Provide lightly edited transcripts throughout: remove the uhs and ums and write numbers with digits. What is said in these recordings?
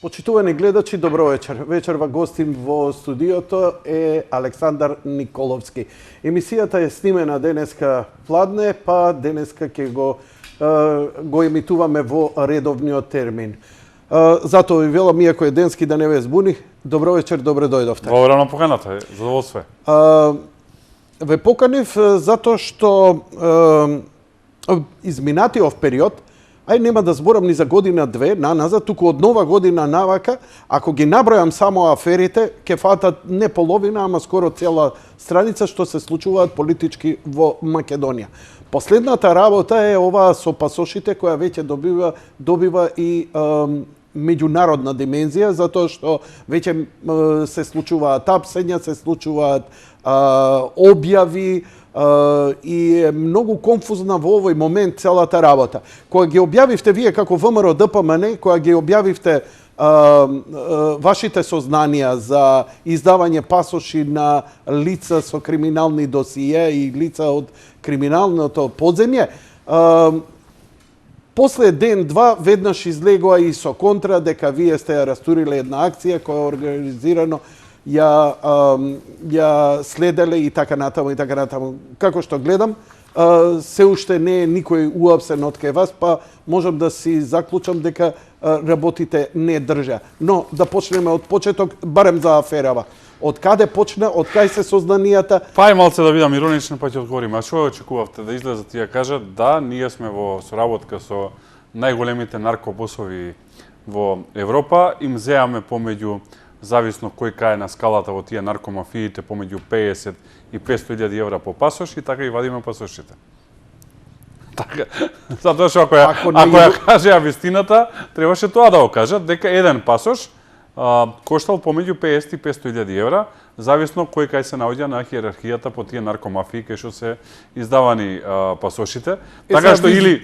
Почитувани гледачи, добро вечер. Вечерва гостин во студиото е Александар Николовски. Емисијата е снимена денеска пладне, па денеска ќе го емитуваме во редовниот термин. Затоа ви велам, иако е денски, да не ве збуни. Добро вечер, добре дојдовте. Благодарам на поканата, задоволство е. Ве поканив затоа што изминатиот период, нема да зборам ни за година-две наназад, туку од нова година навака, ако ги набројам само аферите, ќе фатат не половина, ама скоро цела страница што се случуваат политички во Македонија. Последната работа е оваа со пасошите, која веќе добива и меѓународна димензија, затоа што веќе се случуваат апсења, се случуваат објави, и е многу конфузна во овој момент целата работа. Кога ги објавивте вие како ВМРО ДПМН, кога ги објавивте вашите сознанија за издавање пасоши на лица со криминални досие и лица од криминалното подземје, после ден-два веднаш излегува и со контра дека вие сте ја растуриле една акција која е организирано ја следеле и така натаму и така натаму. Како што гледам, се уште не е никој уапсен од кај вас, па можам да си заклучам дека работите не држа. Но да почнеме од почеток, барем за аферава. Од каде почна, од кај се сознанијата? Па е малце да бидам ироничен, па ќе одговорим. А што очекувавте да излезат и ја кажат да, ние сме во соработка со најголемите наркобосови во Европа, им зеаме помеѓу зависно кој кај на скалата во тие наркомафиите помеѓу 50 и 500.000 евра по пасош и така и вадиме пасошите. Така, затоа што ако ја кажеа вистината, требаше тоа да го кажат, дека еден пасош коштал помеѓу 50 и 500.000 евра, зависно кој кај се наоѓа на хиерархијата по тие наркомафии кај што се издавани пасошите. Така што или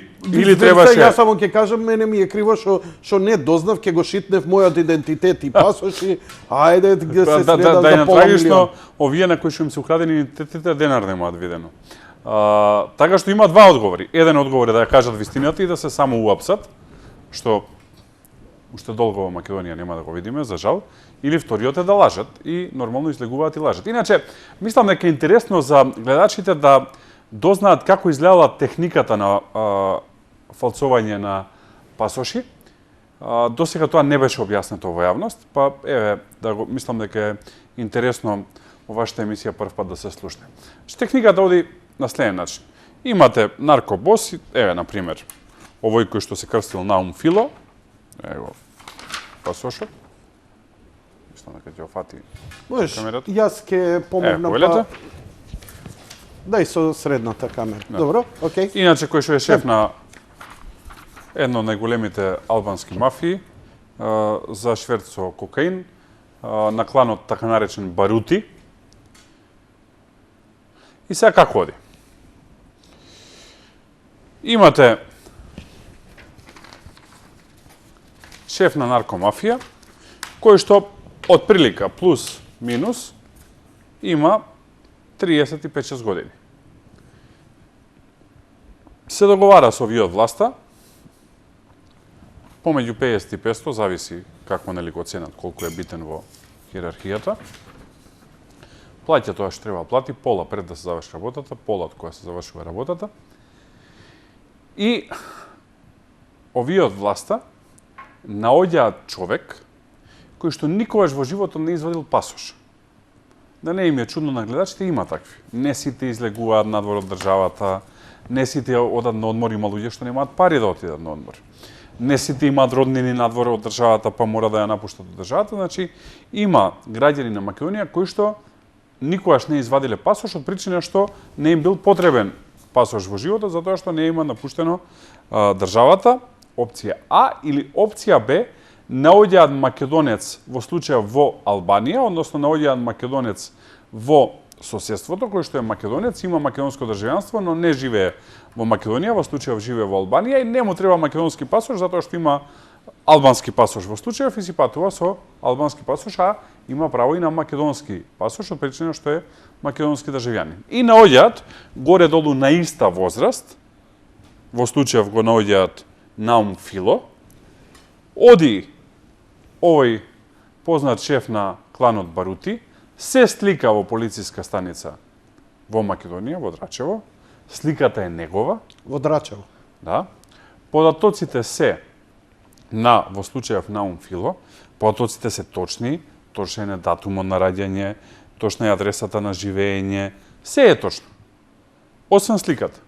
требаше... Јас само ќе кажам, мене ми е криво што не дознав, ќе го шитнев мојот идентитет и пасоши, ајде да се следам за пола милион. Овие на кои што им се украдени идентитетите, денар немаат видено. Така што има два одговори. Еден одговор е да ја кажат вистината и да се само уапсат, што уште долго во Македонија нема да го видиме, за жал, или вториот е да лажат и нормално излегуваат и лажат. Иначе, мислам дека е интересно за гледачите да дознаат како изгледала техниката на фалцување на пасоши. Досега тоа не беше објаснето во јавност, па еве, мислам дека е интересно во вашата емисија прв пат да се слушне. Техниката оди на следен начин. Имате наркобос, еве, например, овој кој што се крстил Наум Фило, ево, пасошот. Мислам дека ќе офати камерата. Јас ќе помогнам па... Дај со средната камера. Да. Добро, окей. Иначе, кој што е шеф на едно од најголемите албански мафии за шверц со кокаин, на кланот така наречен Барути. И сега како оди? Имате шеф на наркомафија, кој што од прилика плюс минус има 35-6 години. Се договара со овие од власта, помеѓу 50 и 500, зависи какво нели го ценат, колку е битен во хиерархијата. Плаќа тоа што треба плати, пола пред да се заврши работата, пола од која се завршува работата. И овие од власта наоѓаат човек кој што никогаш во животот не извадил пасош. Да не им е чудно на гледачите, има такви. Не сите излегуваат надвор од државата, не сите одат на одмор, има луѓе што немаат пари да отидат на одмор. Не сите имаат роднини надвор од државата, па мора да ја напуштат од државата. Значи, има граѓани на Македонија кои што никогаш не извадиле пасош од причина што не им бил потребен пасош во животот, затоа што не има напуштено државата. Опција А или опција Б, наоѓаат македонец во случај во Албанија, односно наоѓаат македонец во соседството, кој што е македонец, има македонско државјанство, но не живее во Македонија, во случајов живее во Албанија и не му треба македонски пасош, затоа што има албански пасош во случајов и си патува со албански пасош, а има право и на македонски пасош, од причина што е македонски државјанин. И наоѓаат горе-долу на иста возраст, во случајов го наоѓаат Наум Фило, оди овој познат шеф на кланот Барути се слика во полициска станица во Македонија, во Драчево. Сликата е негова. Во Драчево. Да. Податоците се во случајов Наум Фило, податоците се точни, точен е датумот на раѓање, точна е адресата на живење, се е точно. Освен сликата.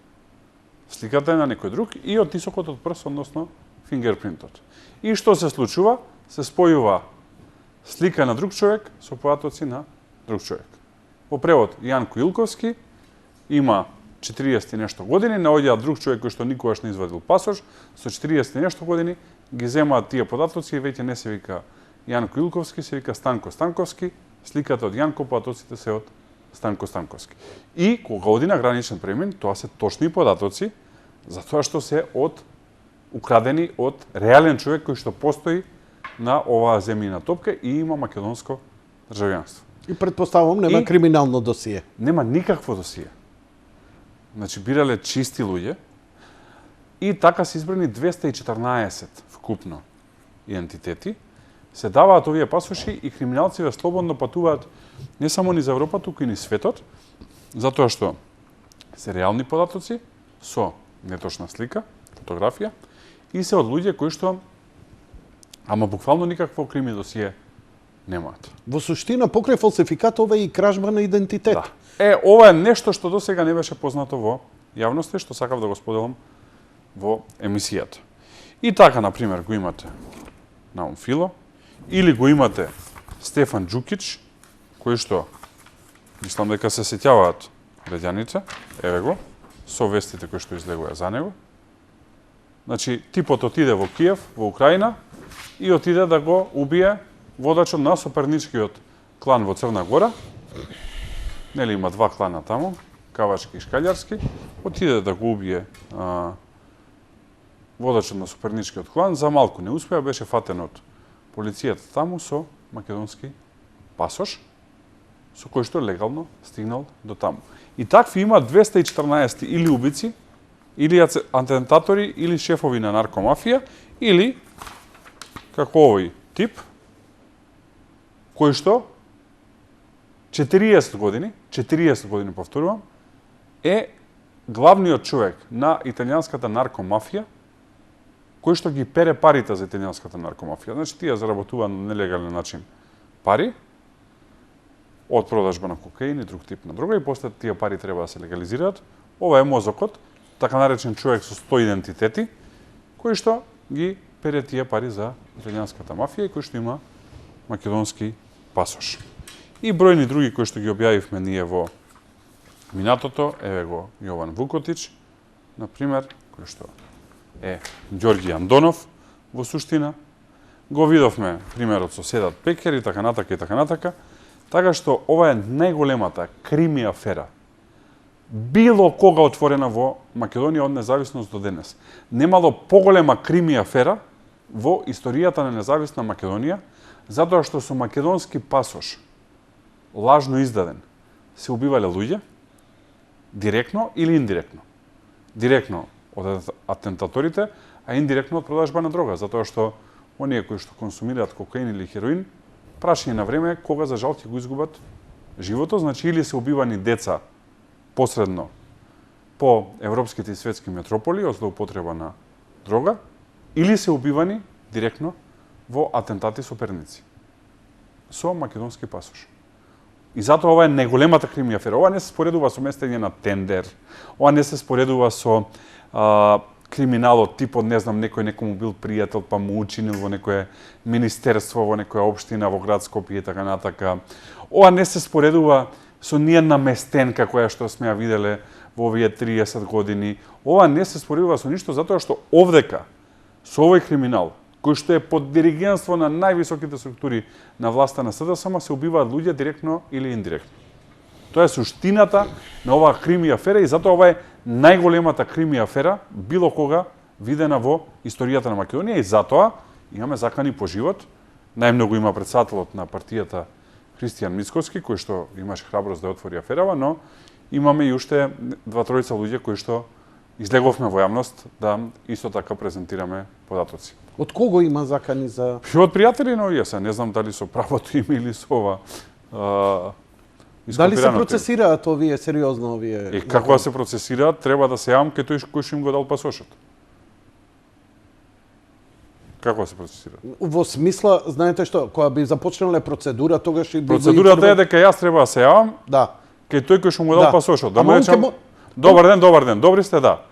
Сликата е на некој друг и оттисокот од прст, односно фингерпринтот. И што се случува? Се спојува слика на друг човек со податоци на друг човек. По превод, Јанко Илковски има 40 и нешто години, наоѓа друг човек кој што никогаш не извадил пасош, со 40 и нешто години ги земаат тие податоци и веќе не се вика Јанко Илковски, се вика Станко Станковски, сликата од Јанко, податоците се од Станко Станковски. И кога оди на граничен премин, тоа се точни податоци, затоа што се украдени од реален човек кој што постои на оваа земјина топка и има македонско државјанство. И предпоставувам нема криминално досие. Нема никакво досие. Значи, бирале чисти луѓе и така се избрани 214 вкупно идентитети. Се даваат овие пасоши и криминалците слободно патуваат не само низ Европа, туку и низ светот, затоа што се реални податоци со неточна слика, фотографија, и се од луѓе кои што, ама буквално никакво крими досие немаат. Во суштина, покрај фалсификат, ова е и кражба на идентитет. Да. Ова е нешто што досега не беше познато во јавноста, што сакав да го споделам во емисијата. И така, например, го имате Наум Фило, или го имате Стефан Џукич, кој што, мислам дека се сеќаваат граѓаните, еве го, со вестите кои што излегува за него. Значи, типот отиде во Киев, во Украина, и отиде да го убие водачот на соперничкиот клан во Црна Гора. Нели има два клана таму, Кавачки и Шкалјарски. Отиде да го убие водачот на соперничкиот клан. За малку не успеа, беше фатен од полицијата таму со македонски пасош, со кој што легално стигнал до таму. И такви има 214 или убици, или атентатори, или шефови на наркомафија, или како овој тип, кој што 40 години повторувам, е главниот човек на италијанската наркомафија, кој што ги пере парите за италијанската наркомафија. Значи, тие заработуваат на нелегален начин пари од продажба на кокаин и друг тип на друга, и после тие пари треба да се легализираат. Ова е мозокот, така наречен човек со 100 идентитети, кој што ги пере тие пари за италијанската мафија и кој што има македонски пасош. И бројни други кои што ги објавивме ние во минатото, еве го Јован Вукотич, например, кој што е Ѓорги Андонов во суштина. Го видовме примерот со Седат Пекер и така натака и така натака. Така што ова е најголемата крими афера било кога отворена во Македонија од независност до денес. Немало поголема крими афера во историјата на независна Македонија, затоа што со македонски пасош, лажно издаден, се убивале луѓе, директно или индиректно. Директно од атентаторите, а индиректно од продажба на дрога, затоа што оние кои што консумираат кокаин или хероин, прашање на време кога за жал ќе го изгубат животот, значи или се убивани деца посредно по европските и светски метрополи од злоупотреба на дрога, или се убивани директно во атентати со перници со македонски пасош. И затоа ова е најголемата крими афера. Ова не се споредува со местење на тендер, ова не се споредува со криминалот типот, не знам, некој некому бил пријател па му учинил во некое министерство, во некоја општина, во град Скопје и така натака. Ова не се споредува со ниједна местенка која што сме ја виделе во овие 30 години. Ова не се споредува со ништо, затоа што овдека, со овој криминал, кој што е под диригенство на највисоките структури на власта на СДСМ, се убиваат луѓе директно или индиректно. Тоа е суштината на оваа крими афера и затоа ова е најголемата крими афера било кога видена во историјата на Македонија, и затоа имаме закани по живот. Најмногу има претседателот на партијата Христијан Мицкоски, кој што имаше храброст да отвори аферава, но имаме и уште 2-3 луѓе кои што излеговме во јавност да исто така презентираме податоци. Од кого има закани за... Од пријатели на овие се, не знам дали со правото име или со ова Дали се ископираното име. процесираат овие сериозно овие? Како да се процесираат, треба да се јавам кај тој кој што им го дал пасошот. Како да се процесираат? Во смисла, знаете што, кога би започнале процедура, тогаш и би... Процедурата е дека јас треба да се јавам Да. кај тој кој што му дал Да. пасошот. Да Ама му он речам, ќе добар ден, добри сте, да.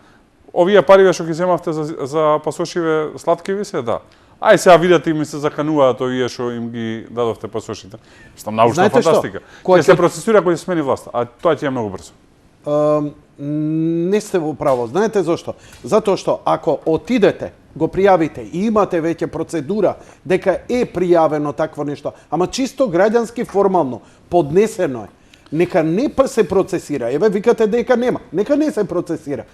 Овие париве што ги земавте за пасошиве сладкиви се, да. Ај сега видете и ми се закануваат овие што им ги дадовте пасошите. Стам научна Знаете што? фантастика. Кога Ќе се ќе- процесира кога се смени власта, а тоа ќе е многу брзо. Не сте во право. Знаете зошто? Затоа што ако отидете, го пријавите и имате веќе процедура дека е пријавено такво нешто, ама чисто граѓански формално поднесено е, нека не се процесира. Еве викате дека нема, нека не се процесира.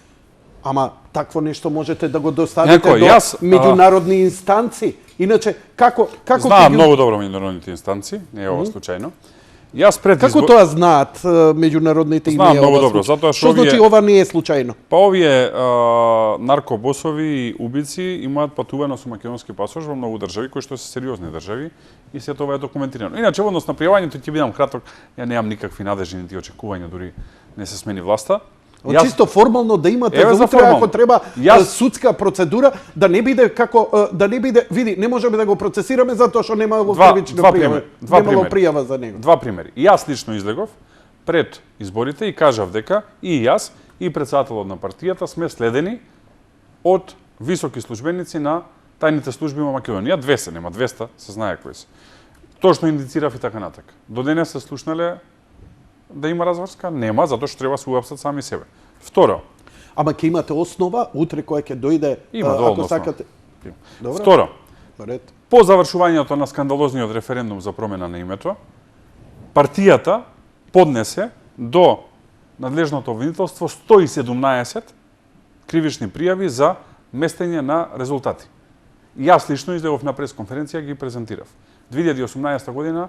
Ама такво нешто можете да го доставите Некој, до јас, меѓународни инстанции. Иначе како Знаам ќе ги- многу добро меѓународните инстанции, не е ова случајно. Јас пред Како тоа знаат меѓународните Знам не е многу ова добро, случај? затоа што Што значи овие- ова не е случајно? Па овие наркобосови и убици имаат патувано со македонски пасош во многу држави кои што се сериозни држави и се тоа е документирано. Иначе во однос на пријавањето ќе бидам краток, ја немам никакви надежни нити очекувања, дури не се смени власта. Чисто формално да имате Еве за за утре формално. ако треба Јас- судска процедура, да не биде како да не биде, види, не можеме да го процесираме затоа што немало Два кривична примери, пријава. два Немало примери. пријава за него. Два примери. Јас лично излегов пред изборите и кажав дека и јас и председателот на партијата сме следени од високи службеници на тајните служби во Македонија. 200, нема 200, се знае кои се. Точно индицирав и така натака. До денес се слушнале да има разврска? Нема, затоа што треба се уапсат сами себе. Второ, Ама ќе имате основа утре која ќе дојде Има ако доволно основа. сакате. Добро. второ, Ред. по завршувањето на скандалозниот референдум за промена на името, партијата поднесе до надлежното обвинителство 117 кривични пријави за местење на резултати. Јас лично излегов на пресконференција ги презентирав. 2018 година,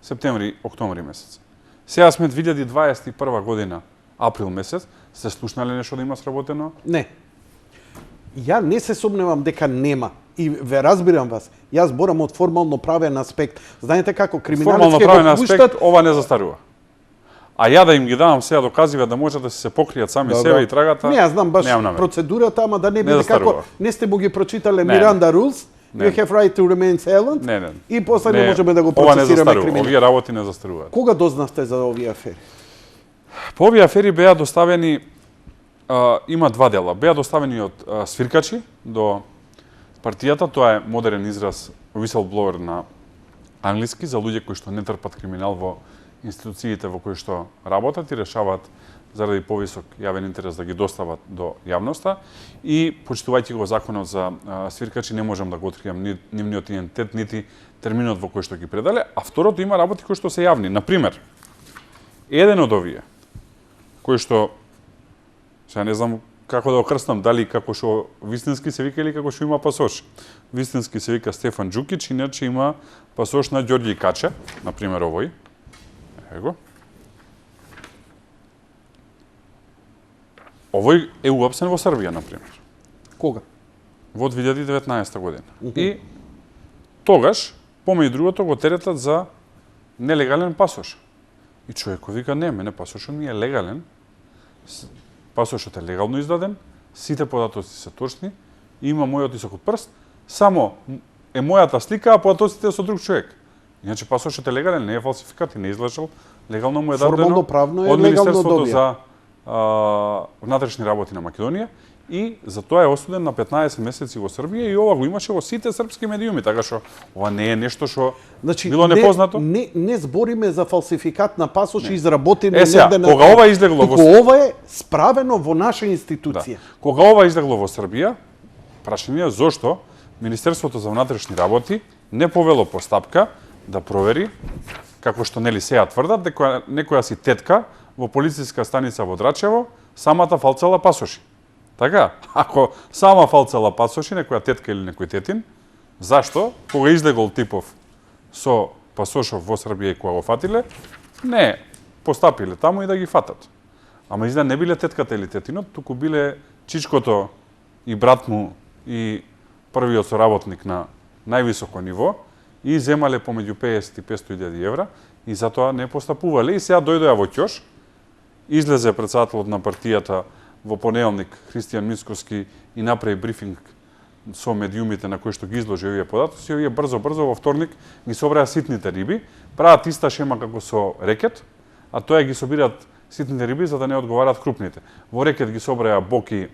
септември, октомври месец. Сега сме 2021 година, април месец, се слушнале нешто да има сработено? Не. Ја не се сомневам дека нема. И ве разбирам вас. Јас борам од формално правен аспект. Знаете како Формално криминалеците правен го аспект, пуштат. ова не застарува. А ја да им ги давам сега доказиве да може да се покријат сами Добро. себе и трагата, Не, јас знам баш немам намера. процедурата, ама да не биде застарува. како не сте му ги прочитале Не, Miranda Rules. Не. You have right to remain silent. Не. И после не можеме да го Ова не процесираме застарува, криминал. овие работи не застаруваат. Кога дознавте за овие афери? По овие афери беа доставени, има два дела. Беа доставени од свиркачи до партијата, тоа е модерен израз whistleblower на англиски за луѓе кои што не трпат криминал во институциите во кои што работат и решаваат заради повисок јавен интерес да ги достават до јавноста и почитувајќи го законот за свиркачи не можам да го откријам ни нивниот идентитет нити терминот во кој што ги предале, а второто има работи кои што се јавни. Например, еден од овие кој што сега не знам како да го крстам, дали како што вистински се вика или како што има пасош. Вистински се вика Стефан Џукич, иначе има пасош на Ѓорѓи Каче, например овој. Его. Овој е уапсен во Србија, например, Кога? во 2019 година. И тогаш, помеѓу другото, го теретат за нелегален пасош. И човекот вика, не, мене пасошот ми е легален, пасошот е легално издаден, сите податоци се точни, има мојот отисок од прст, само е мојата слика, а податоците со друг човек. Иначе пасошот е легален, не е фалсификат и не е излажал, легално му е дадено Формално правно е од легално Министерството добија. за внатрешни работи на Македонија и за тоа е осуден на 15 месеци во Србија и ова го имаше во сите српски медиуми, така што ова не е нешто што било непознато. Не збориме за фалсификат на пасош изработени сега, негде на кога ова излегло во туку ова е справено во наша институција. Кога ова излегло во Србија, прашање е зошто Министерството за внатрешни работи не повело постапка да провери, како што нели сега тврдат, дека некоја си тетка во полициска станица во Драчево самата фалцала пасоши. Така, ако сама фалцала пасоши, некоја тетка или некој тетин, зашто, кога излегол типов со пасошов во Србија и кога го фатиле, не постапиле таму и да ги фатат. Ама изда не биле тетката или тетинот, туку биле чичкото и брат му и првиот соработник на највисоко ниво и земале помеѓу 50 и 500.000 евра и затоа не постапувале и сега дојдоа во ќош, излезе председателот на партијата во понеделник Христијан Мицкоски и направи брифинг со медиумите на кои што ги изложи овие податоци, овие брзо во вторник ги собраа ситните риби, прават иста шема како со рекет, а тоа ги собираат ситните риби за да не одговараат крупните. Во рекет ги собраа Боки,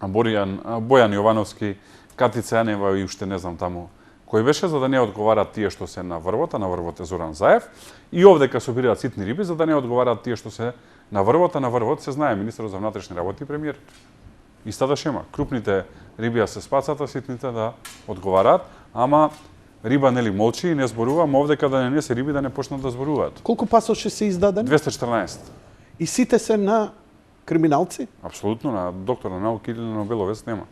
Бојан Јовановски, Катица Јанева и уште не знам таму кој беше, за да не одговараат тие што се на врвот е Зоран Заев, и овдека собираат ситни риби за да не одговараат тие што се на врвот се знае министерот за внатрешни работи и премиерот. Истата шема, крупните риби се спацат, а ситните да одговараат, ама риба нели молчи и не зборува, ама овдека да не несе риби да не почнат да зборуваат. Колку пасоши се издадени? 214. И сите се на криминалци? Апсолутно, на доктор на науки или на Нобеловец нема.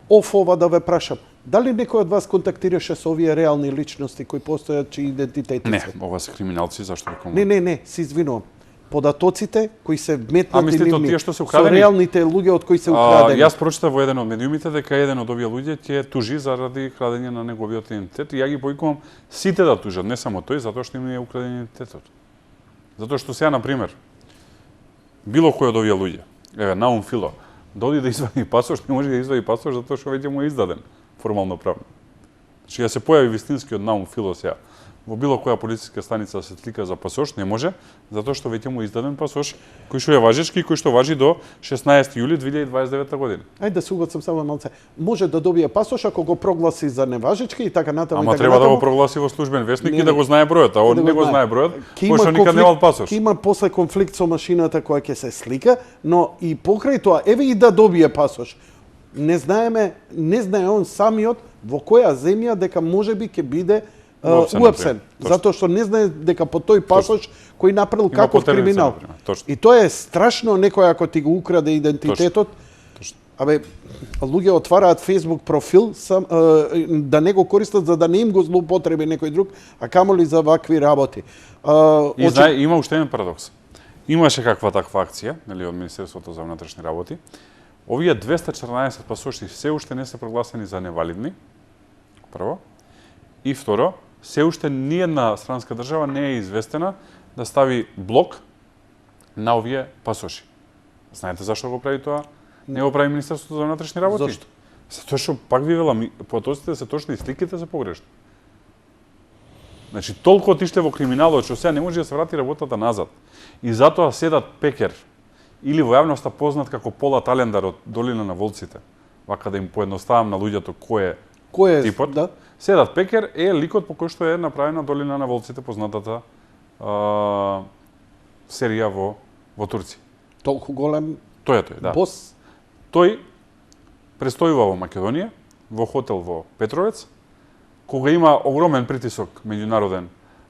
Ова да ве прашам. Дали некој од вас контактираше со овие реални личности кои постојат чии идентитети Не, се? ова се криминалци, зашто рекам? Не, се извинувам. Податоците кои се вметнати мислите од нивни тие што се со украдени? реалните луѓе од кои се украдени. Јас прочитав во еден од медиумите дека еден од овие луѓе ќе тужи заради крадење на неговиот идентитет и ја ги поикувам сите да тужат, не само тој, затоа што им е украден идентитетот. Затоа што сега, на пример, било кој од овие луѓе, еве Наум Фило, доди да извади пасош, не може да извади пасош затоа што веќе му е издаден формално правно. Значи, ја се појави вистинскиот Наум Фило сега во било која полициска станица да се слика за пасош, не може, затоа што веќе му е издаден пасош кој што е важечки и кој што важи до 16 јули 2029 година. Ајде да се угацам само малце. Може да добие пасош ако го прогласи за неважечки и така натаму. Ама треба да го прогласи во службен весник и да го знае бројот, а он не го знае бројот, кој што никад немал пасош. Ќе има после конфликт со машината која ќе се слика, но и покрај тоа, еве и да добие пасош. Не знае он самиот во која земја дека можеби ќе биде уапсен, затоа што не знае дека по тој пасош кој направил каков криминал. И тоа е страшно, некој ако ти го украде идентитетот. Абе, луѓе отвараат Facebook профил да не го користат за да не им го злоупотреби некој друг, а камоли за вакви работи. Има уште еден парадокс. Имаше каква таква акција, нели, од Министерството за внатрешни работи. Овие 214 пасоши се уште не се прогласени за невалидни. Прво. И второ, се уште ниедна странска држава не е известена да стави блок на овие пасоши. Знаете зашто го прави тоа? Не го прави Министерството за внатрешни работи? Зошто? Затоа што пак ви велам, податоците се точни и сликите се погрешни. Значи, толку отишле во криминалот што сега не може да се врати работата назад. И затоа Седат Пекер, или во јавноста познат како Пола Талендар од Долина на волците, вака да им поедноставам на луѓето кој е типот. Да? Седат Пекер е ликот по кој што е направена Долина на волците, познатата серија во Турција. Толку голем Тој, да. бос. Тој престојува во Македонија, во хотел во Петровец, кога има огромен притисок меѓународен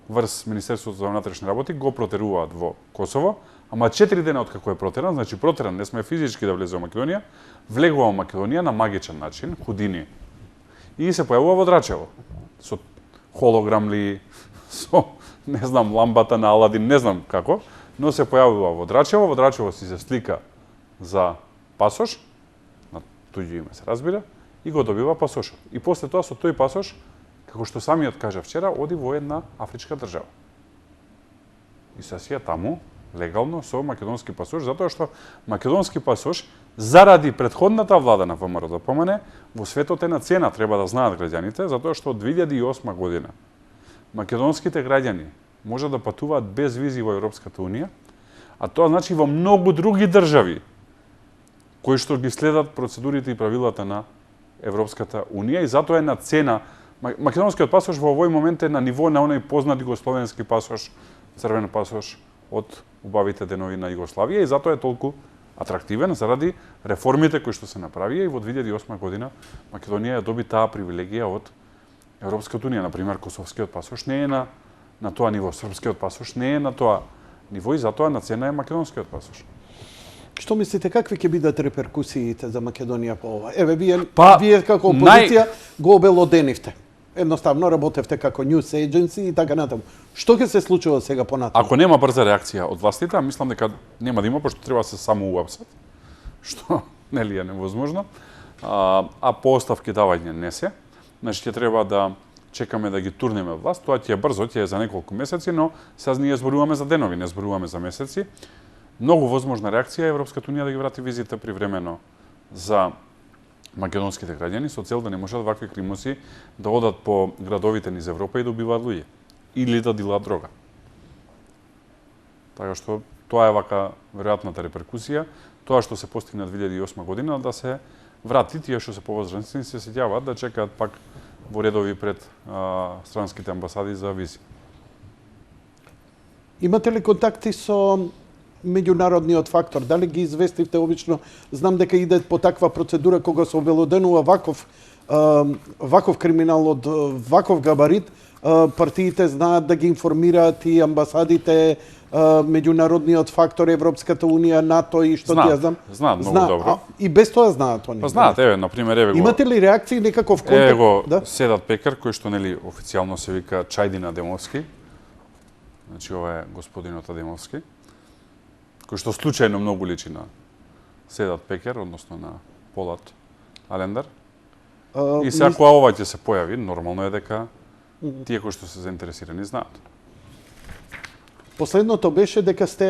врз Министерството за внатрешни работи, го протеруваат во Косово, ама 4 дена откако е протеран, значи протеран, не сме физички да влезе во Македонија, влегува во Македонија на магичен начин, Худини, и се појавува во Драчево. Со холограм ли, со, не знам, ламбата на Аладин, не знам како, но се појавува во Драчево си се слика за пасош, на туѓо име се разбира, и го добива пасошот. И после тоа со тој пасош, како што самиот кажа вчера, оди во една афричка држава. И се сија таму, легално, со македонски пасош, затоа што македонски пасош, заради претходната влада на ВМРО ДПМН, во светот е на цена, треба да знаат граѓаните, затоа што од 2008 година македонските граѓани може да патуваат без визи во Европската Унија, а тоа значи во многу други држави, кои што ги следат процедурите и правилата на Европската Унија, и затоа е на цена. Македонскиот пасош во овој момент е на ниво на оној познат југословенски пасош, црвен пасош од убавите денови на Југославија, и затоа е толку атрактивен заради реформите кои што се направија, и во 2008 година Македонија ја доби таа привилегија од Европската Унија. Например, косовскиот пасош не е на тоа ниво, српскиот пасош не е на тоа ниво, и затоа на цена е македонскиот пасош. Што мислите, какви ќе бидат реперкусиите за Македонија по ова? Еве, вие како опозиција го обелоденивте. Едноставно работевте како news agency и така натаму. Што ќе се случува сега понатаму? Ако нема брза реакција од властите, мислам дека нема да има, пошто треба да се само уапсат. што нели е невозможно, а по оставки давање не се. Значи ќе треба да чекаме да ги турнеме власт, тоа ќе е брзо, ќе е за неколку месеци, но сега ние зборуваме за денови, не зборуваме за месеци. Многу возможна реакција е Европската унија да ги врати визите привремено за македонските граѓани со цел да не можат вакви кримоси да одат по градовите низ Европа и да убиваат луѓе или да дилаат дрога. Така што тоа е вака веројатната реперкусија, тоа што се постигна 2008 година да се врати, тие што се повозрастни се сеќаваат да чекаат пак во редови пред странските амбасади за визи. Имате ли контакти со меѓународниот фактор? Дали ги известивте обично? Знам дека иде по таква процедура кога се обелоденува ваков криминал од ваков габарит, партиите знаат да ги информираат и амбасадите, меѓународниот фактор, Европската унија, НАТО и што ти ја знам. Знаат многу добро. И без тоа знаат они. Па знаат, еве, например, еве го. Имате ли реакции некаков контакт? Еве го Да? Седат Пекар, кој што нели официјално се вика Чајдин Адемовски. Значи ова е господинот Адемовски, кој што случајно многу личи на Седат Пекар, односно на Полат Алендер. И сега кога ова ќе се појави, нормално е дека тие кои што се заинтересирани знаат. Последното беше дека сте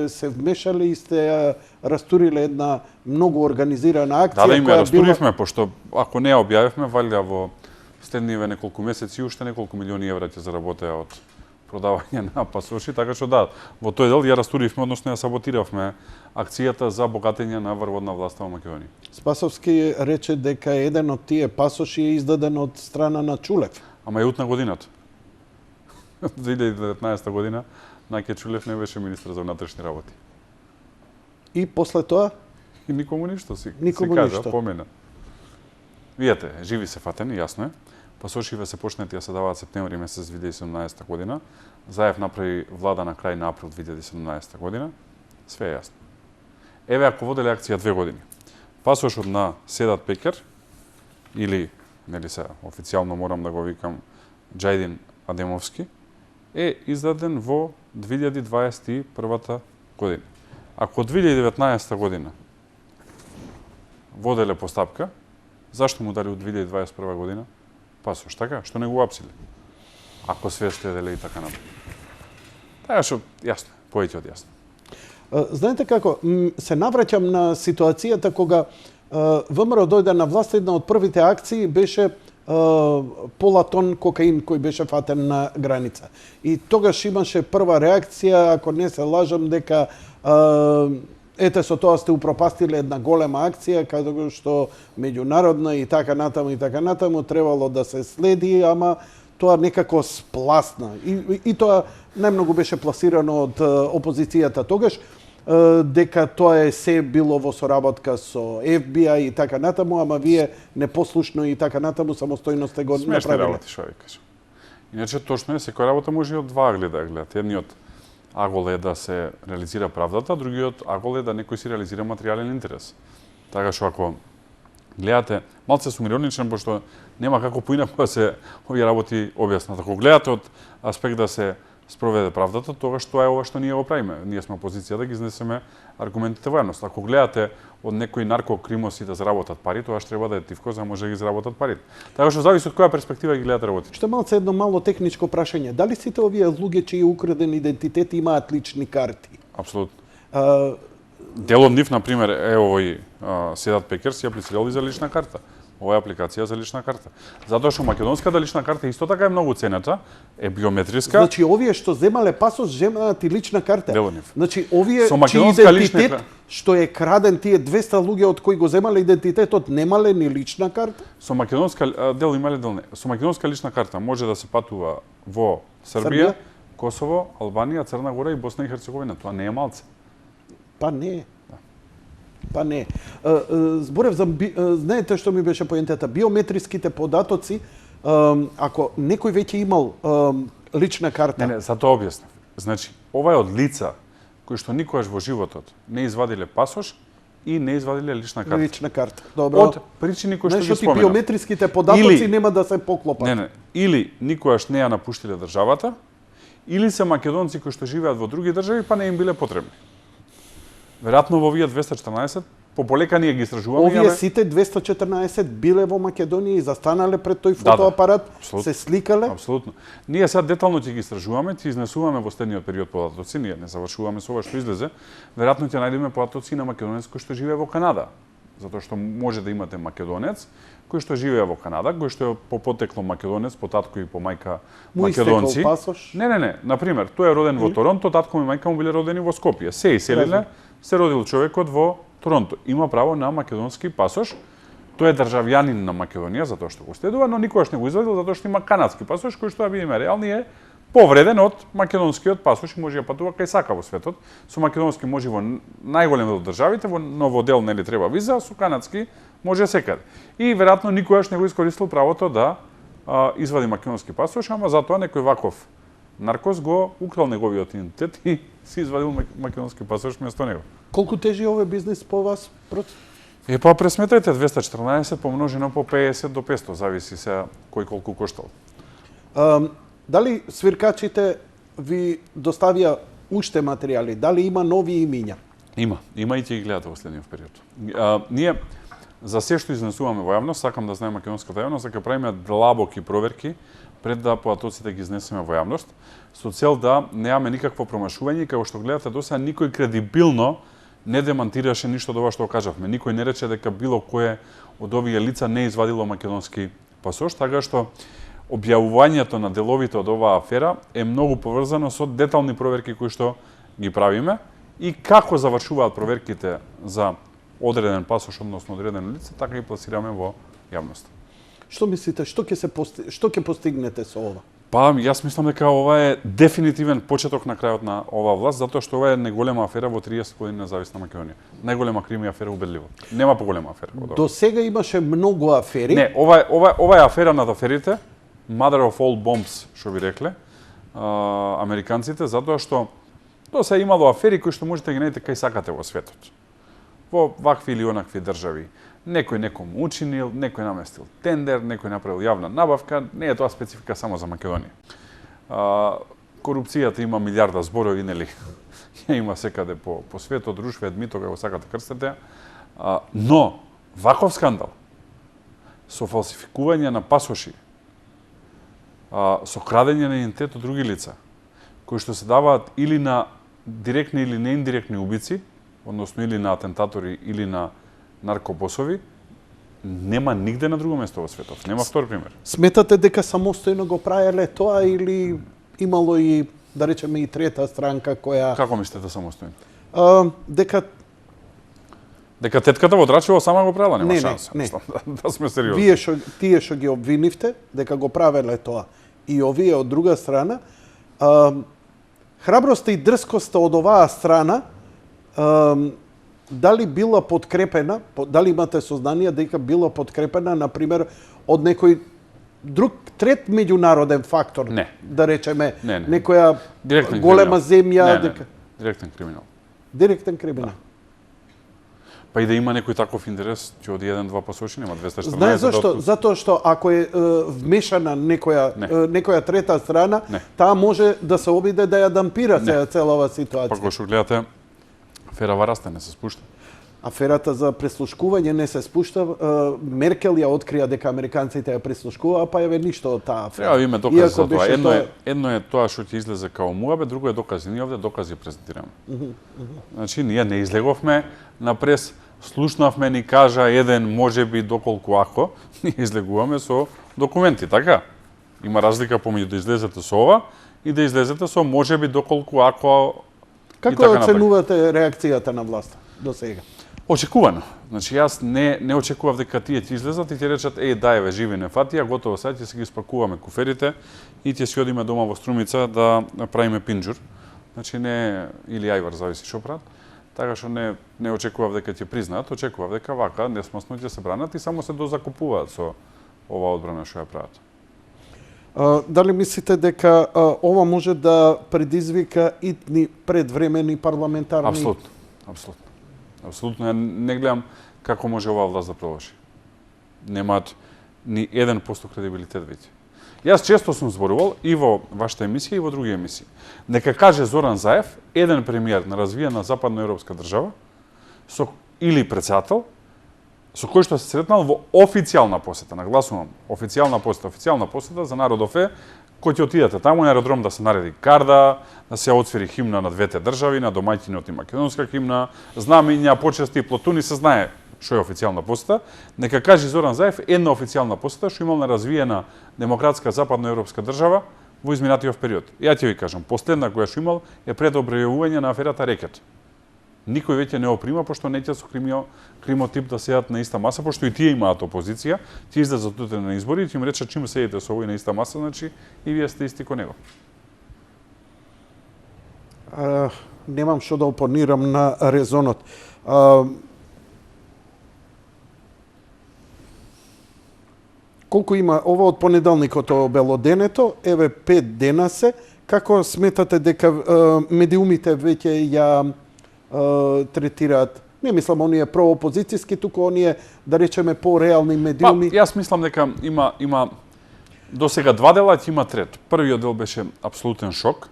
се вмешали и сте ја растуриле една многу организирана акција. Да, им ја растуривме, пошто ако не ја објавивме, валја во следниве неколку месеци уште неколку милиони евра ќе заработеа од продавање на пасоши, така што да, во тој дел ја растуривме, односно ја саботиравме акцијата за богатење на врводна власта во Македонија. Спасовски рече дека еден од тие пасоши е издаден од страна на Чулев. Ама е утна годината. 2019 година Наке Чулев не беше министар за внатрешни работи. И после тоа? И никому ништо си Никому кажа, ништо. помена. Видете, живи се фатени, јасно е. Пасошиве се почнати да се даваат септември месец 2017 година. Заев направи влада на крај на април 2017 година. Све е јасно. Еве ако воделе акција 2 години. Пасошот на Седат Пекар или нели се официјално морам да го викам Џајдин Адемовски е издаден во 2021 година. Ако 2019 година воделе постапка, зашто му дали од 2021 година пасош, така? Што не го апсили? Ако све следеле и така напред. Така што, јасно, повеќе од јасно. Знаете како, се навраќам на ситуацијата кога ВМРО дојде на власт, една од првите акции беше пола тон кокаин кој беше фатен на граница. И тогаш имаше прва реакција, ако не се лажам, дека ете со тоа сте упропастиле една голема акција, каде што меѓународна и така натаму требало да се следи, ама тоа некако спласна. И тоа најмногу беше пласирано од опозицијата тогаш, дека тоа е се било во соработка со FBI и така натаму, ама вие непослушно и така натаму самостојно сте го Смешни направиле. работи, што ви кажам. Иначе точно е, секоја работа може и од два агледа да гледат. Едниот агол е да се реализира правдата, другиот агол е да некој си реализира материјален интерес. Така што ако гледате, малце сум ироничен, пошто нема како поинаку да се овие работи објаснат. Ако гледате од аспект да се спроведе правдата, тогаш тоа е ова што ние го правиме. Ние сме опозиција да ги изнесеме аргументите во јавност. Ако гледате од некои наркокримоси да заработат пари, тоа што треба да е тивко за да може да ги заработат парите. Така што зависи од која перспектива ги гледате работите. Што малце едно мало техничко прашање. Дали сите овие луѓе чиј е украден идентитет имаат лични карти? Апсолутно. Дел од нив, например, е овој Седат Пекар си аплицирал и за лична карта. Ова е апликација за лична карта. Затоа што македонската лична карта исто така е многу цената, е биометриска. Значи овие што земале пасош, земаат и лична карта. Дел од нив. Значи овие Со чиј македонска идентитет лична- што е краден, тие 200 луѓе од кои го земале идентитетот, немале ни лична карта? Со македонска дел имале дел не. Со македонска лична карта може да се патува во Србија, Косово, Албанија, Црна Гора и Босна и Херцеговина. Тоа не е малце. Па не. Па не. Зборев за знаете што ми беше поентата, биометриските податоци, ако некој веќе имал лична карта. Не, за тоа објаснав. Значи, ова е од лица кои што никогаш во животот не извадиле пасош и не извадиле лична карта. Лична карта. Добро. Од причини кои што ги Нешто ти споменав. биометриските податоци Или- нема да се поклопат. Не, или никогаш не ја напуштиле државата, или се македонци кои што живеат во други држави, па не им биле потребни. Веројатно во овие 214 полека ние ги истражуваме. Овие сите 214 биле во Македонија и застанале пред тој фотоапарат, се сликале. Апсолутно. Ние сега детално ќе ги истражуваме, ќе изнесуваме во следниот период податоци, ние не завршуваме со ова што излезе. Веројатно ќе најдеме податоци на македонец кој што живее во Канада. Затоа што може да имате македонец кој што живее во Канада, кој што е по потекло македонец, по татко и по мајка македонци. Не. Например, тој е роден во Торонто, татко ми и мајка му биле родени во Скопје. Се иселиле, се родил човекот во Торонто. Има право на македонски пасош. Тој е државјанин на Македонија затоа што го следува, но никогаш не го извадил затоа што има канадски пасош кој што да бидеме реални е повреден од македонскиот пасош и може да патува кај сака во светот. Со македонски може во најголем од државите, во ново дел нели треба виза, со канадски може секаде. И веројатно никогаш не го искористил правото да извади македонски пасош, ама затоа некој ваков наркос го украл неговиот идентитет и си извадил македонски пасош вместо него. Колку тежи овој бизнис по вас? Па пресметајте 214 помножено по 50 до 500, зависи се кој колку коштал. Дали свиркачите ви доставија уште материјали? Дали има нови имиња? Има и ќе ги гледате во следниот период. Ние за се што изнесуваме во јавност, сакам да знае македонската јавност, дека правиме длабоки проверки пред да податоците ги изнесеме во јавност, со цел да немаме никакво промашување, како што гледате досега никој кредибилно не демантираше ништо од ова што кажавме. Никој не рече дека било кое од овие лица не извадило македонски пасош, така што објавувањето на деловите од оваа афера е многу поврзано со детални проверки кои што ги правиме и како завршуваат проверките за одреден пасош, односно одредено лице, така и пласираме во јавност. Што мислите, што ќе постигнете со ова? Па, јас мислам дека ова е дефинитивен почеток на крајот на оваа власт, затоа што ова е најголема афера во 30 години независна Македонија. Најголема крими афера убедливо. Нема поголема афера. До сега имаше многу афери. Не, ова е афера над аферите, Mother of all bombs, што ви рекле американците, затоа што до сега имало афери кои што можете да ги најдете кај сакате во светот. Во вакви или онакви држави. Некој некому учинил, некој наместил тендер, некој направил јавна набавка, не е тоа специфика само за Македонија. Корупцијата има милиарда зборови, нели? Ја има секаде по светот, рушве, дмито, како сакате крстете. Но, ваков скандал, со фалсификување на пасоши, со крадење на идентитет од други лица, кои што се даваат или на директни или неиндиректни убици, односно или на атентатори или на наркобосови, нема нигде на друго место во светот. Нема втор пример. Сметате дека самостојно го правеле тоа или имало и, да речеме, и трета странка која... Како мислите самостојно? Дека тетката во Драчево сама го правила, нема шанса. Не. Да сме сериозни. Тие што ги обвинивте дека го правеле тоа и овие од друга страна, храброста и дрскоста од оваа страна дали била подкрепена, дали имате сознание дека била подкрепена, например, од некој друг трет меѓународен фактор, не. Да речеме, не. Некоја директен голема земја, дека директен криминал. Директен криминал. Па и да има некој таков интерес, ќе оди 1-2 пасоши, нема 214. Знаеш зашто? Затоа што ако е вмешана некоја трета страна, таа може да се обиде да ја дампира целава ситуација. Па кога што гледате, афера Варасте не се спушта. Аферата за преслушкување не се спушта. Меркел ја открија дека американците ја преслушкуваа, па еве ништо од таа афера. Треба да име докази за тоа. Едно е тоа што ќе излезе као муабе, друго е докази. Ние овде докази презентираме. Значи, ние не излеговме на прес, слушнавме, ни кажа еден, можеби, доколку ако, ние излегуваме со документи, така? Има разлика помеѓу да излезете со ова и да излезете со можеби, доколку ако... Како оценувате реакцијата на власта до сега? Очекувано. Значи, јас не очекував дека тие ќе излезат и ќе речат, дајве, живи не фатија, готово сега ќе си ги спакуваме куферите и ќе си одиме дома во Струмица да правиме пинџур. Значи, не или ајвар, зависи што прават. Така што не очекував дека ќе признаат, очекував дека вака несмасно ќе се бранат и само се дозакупуваат со ова одбрана што ја прават. Дали мислите дека ова може да предизвика итни предвремени парламентарни... Апсолутно. Ја не гледам како може оваа власт да продолжи. Немаат ни 1% кредибилитет веќе. Јас често сум зборувал и во вашата емисија и во други емисии. Нека каже Зоран Заев, еден премиер на развиена западноевропска држава, или председател, со кој што се сретнал во официјална посета, нагласувам, официјална посета за народов е, кој ќе отидете таму на аеродром да се нареди карда, да се отсвири химна на двете држави, на домаќинот и македонска химна, знамења, почести, платуни, се знае што е официјална посета. Нека каже Зоран Заев една официјална посета што имал на развиена демократска западноевропска држава во изминатиот период. Ја ќе ви кажам, последна која што имал е пред објавување на аферата Рекет. Никој веќе не оприма, пошто не ќе со кримотип да седат на иста маса, пошто и тие имаат опозиција, ќе излезат утре на избори и ќе им речат чим седите со овој на иста маса, значи и вие сте исти ко него. Немам што да опонирам на резонот. Колку има ова од понеделникот обелоденето, еве 5 дена се, како сметате дека медиумите веќе ја третираат, не мислам оние проопозицијски, туку оние, да речеме, по-реални медиуми? Јас мислам дека има до сега 2 дела, ќе има трет. Првиот дел беше апсолутен шок.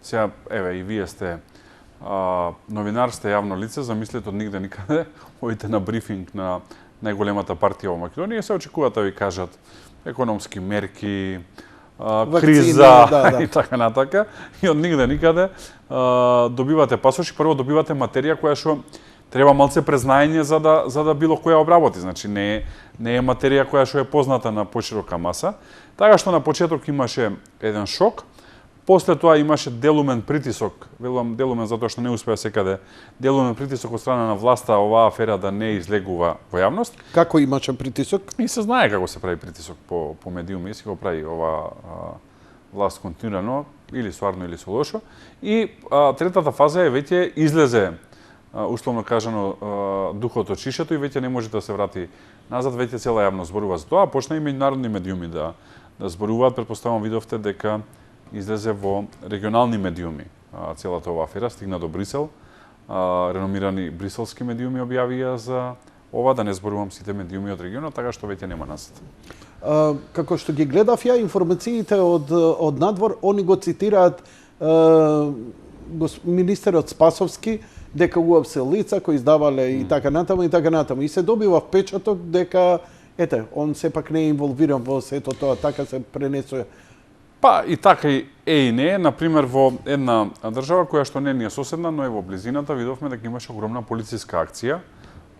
Сега, еве, и вие сте новинар, сте јавно лице, замислете од нигде никаде, одите на брифинг на најголемата партија во Македонија и се очекуваат да ви кажат економски мерки, криза и така натака. И од нигде никаде добивате пасош и прво добивате материја која што треба малце презнаење за да било која обработи. Значи не е материја која што е позната на поширока маса. Така што на почеток имаше еден шок, после тоа имаше делумен притисок, велам делумен затоа што не успеа секаде, делумен притисок од страна на власта оваа афера да не излегува во јавност. Како имаше притисок? И се знае како се прави притисок по медиуми, се го прави оваа власт континуирано, или стварно или со лошо. И третата фаза е веќе излезе, условно кажано, духот од шишето и веќе не може да се врати назад, веќе цела јавност зборува за тоа, почна и меѓународни медиуми да зборуваат, претпоставувам видовте дека излезе во регионални медиуми целата оваа афера, стигна до Брисел. Реномирани бриселски медиуми објавија за ова, да не зборувам сите медиуми од регионот, така што веќе нема назад. Како што ги гледав ја информациите од надвор, они го цитираат министерот Спасовски дека уапсе лица кои издавале и така натаму и така натаму. И се добива впечаток дека он сепак не е инволвиран во сето тоа, така се пренесува. Па и така и не, например во една држава која што не е соседна, но е во близината, видовме дека имаше огромна полициска акција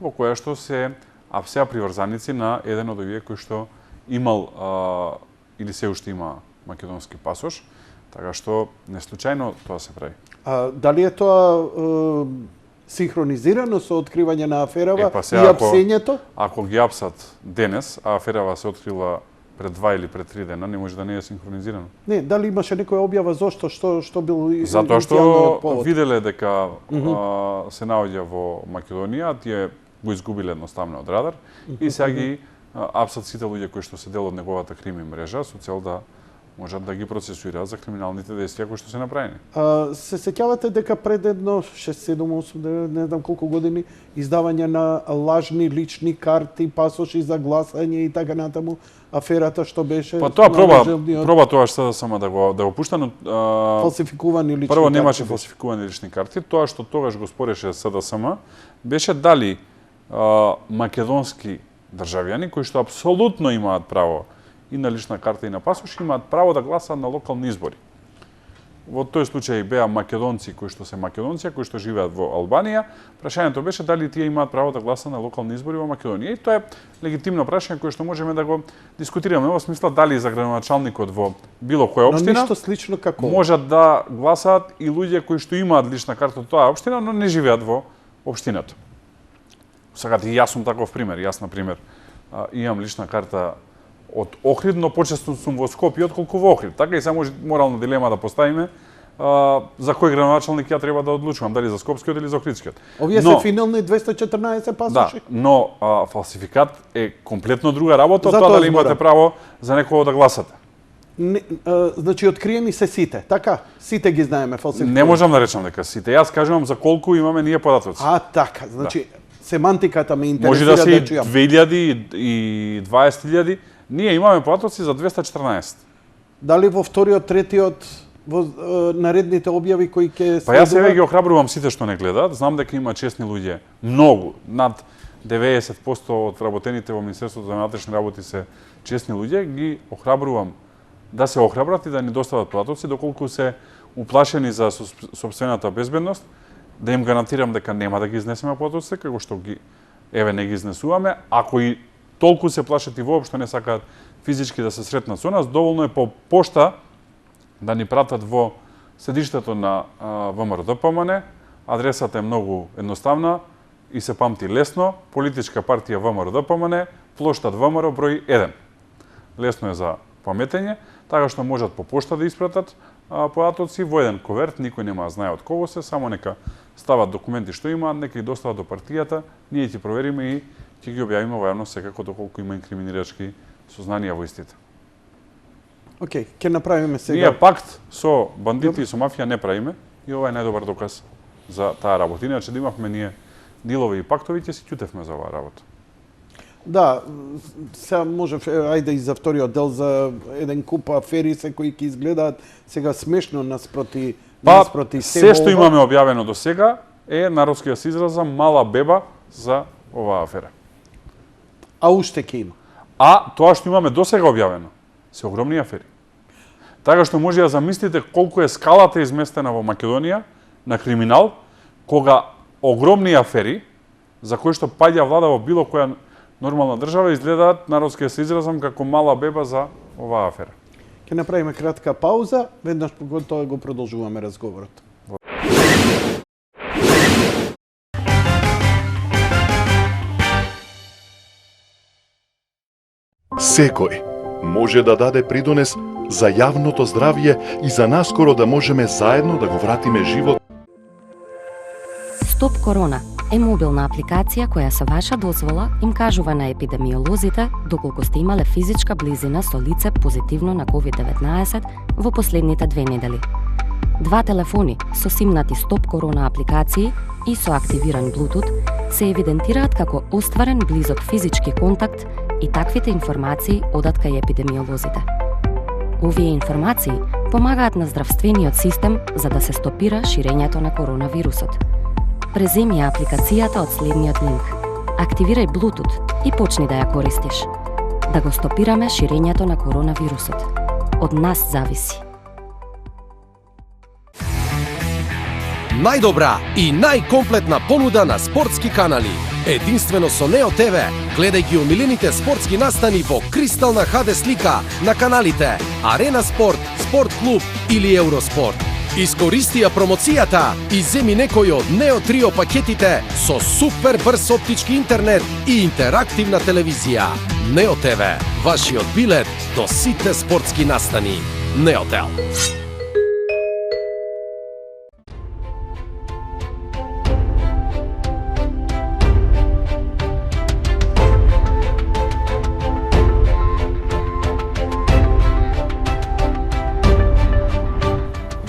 во која што се апсеа приврзаници на еден од овие кој што имал или се уште има македонски пасош, така што не случајно тоа се прави. Дали е тоа синхронизирано со откривање на аферава и апсењето? Ако ги апсат денес, а аферава се открила пред 2 или пред 3 дена, не може да не е синхронизирано. Не, дали имаше некоја објава зошто, што бил затоа што виделе дека се наоѓа во Македонија, тие го изгубиле едноставно од радар и сега ги апсат сите луѓе кои што се дел од неговата крими мрежа со цел да можат да ги процесуираат за криминалните дејствија кои што се направени. Се сеќавате дека пред едно 6, 7, 8, не знам колку години издавање на лажни лични карти, пасоши за гласање и така натаму, аферата што беше... Па тоа проба тоа што само да го пушта, но... Фалсификувани лични карти. Прво немаше фалсификувани лични карти, тоа што тогаш го спореше СДСМ беше дали македонски државјани кои што апсолутно имаат право и на лична карта и на пасош, имаат право да гласаат на локални избори. Во тој случај беа македонци кои што се македонци, кои што живеат во Албанија. Прашањето беше дали тие имаат право да гласаат на локални избори во Македонија. И тоа е легитимно прашање кое што можеме да го дискутираме во смисла дали за градоначалникот во било која општина ништо слично како можат да гласаат и луѓе кои што имаат лична карта од тоа општина, но не живеат во општината. Сега јас сум таков пример. Јас на пример имам лична карта од Охрид, но почесто сум во Скопје отколку во Охрид. Така и само морална дилема да поставиме за кој градоначалник ја треба да одлучувам, дали за Скопскиот или за Охридскиот. Овие се финални 214 пасоши? Да, но фалсификат е комплетно друга работа од тоа дали имате право за некого да гласате. Значи откриени се сите, така? Сите ги знаеме фалсификати. Не можам да речам дека сите. Јас кажувам за колку имаме ние податоци. Така, значи семантиката ме интересира може да се да чујам. 2000 и 20.000. Ние имаме податоци за 214. Дали во вториот, третиот во наредните објави кои ќе Па јас сега ги охрабрувам сите што не гледаат. Знам дека има честни луѓе, многу, над 90% од работените во Министерството за внатрешни работи се честни луѓе, ги охрабрувам да се охрабрат и да ни достават платоци, доколку се уплашени за сопствената безбедност, да им гарантирам дека нема да ги изнесеме платоците, како што ги не ги изнесуваме. Ако и толку се плашат и воопшто не сакаат физички да се сретнат со нас, доволно е по пошта да ни пратат во седиштето на ВМРО-ДПМН. Адресата е многу едноставна и се памти лесно. Политичка партија ВМРО-ДПМН, плоштад ВМРО број 1. Лесно е за паметење, така што можат по пошта да испратат поатоци во еден коверт, никој нема да знае од кого се, само нека стават документи што има, нека ги достават до партијата, ние ќе провериме и ќе ги објавиме во јавност секако доколку има инкриминирачки сознанија во истите. Океј, ќе направиме сега. Ние пакт со бандити и со мафија не правиме и ова е најдобар доказ за таа работа. Иначе да имавме ние дилови и пактови, ќе си ќутевме за оваа работа. Да, сега можев, ајде и за вториот дел, за еден куп афери се кои ќе изгледаат сега смешно наспроти се што имаме објавено до сега е, народски да се изразам, мала беба за оваа афера. А уште ќе има. А тоа што имаме до сега објавено се огромни афери. Така што може да замислите колку е скалата изместена во Македонија на криминал, кога огромни афери, за кои што паѓа влада во било која нормална држава, изгледаат, народски да се изразам, како мала беба за оваа афера. Ќе направиме кратка пауза, веднаш по тоа го продолжуваме разговорот. Секој може да даде придонес за јавното здравје и за наскоро да можеме заедно да го вратиме живот. Стоп Корона е мобилна апликација која со ваша дозвола им кажува на епидемиолозите доколку сте имале физичка близина со лице позитивно на COVID-19 во последните 2 недели. 2 телефони со симнати Стоп Корона апликации и со активиран Bluetooth се евидентираат како остварен близок физички контакт и таквите информации одат кај епидемиолозите. Овие информации помагаат на здравствениот систем за да се стопира ширењето на коронавирусот. Преземи ја апликацијата од следниот линк. Активирај Bluetooth и почни да ја користиш. Да го стопираме ширењето на коронавирусот. Од нас зависи. Најдобра и најкомплетна понуда на спортски канали. Единствено со Нео ТВ. Гледај ги омилените спортски настани во кристална HD слика на каналите Арена Спорт, Спорт Клуб или Евроспорт. Искористи ја промоцијата и земи некој од Нео Трио пакетите со супер брз оптички интернет и интерактивна телевизија. Нео ТВ, вашиот билет до сите спортски настани. Неотел.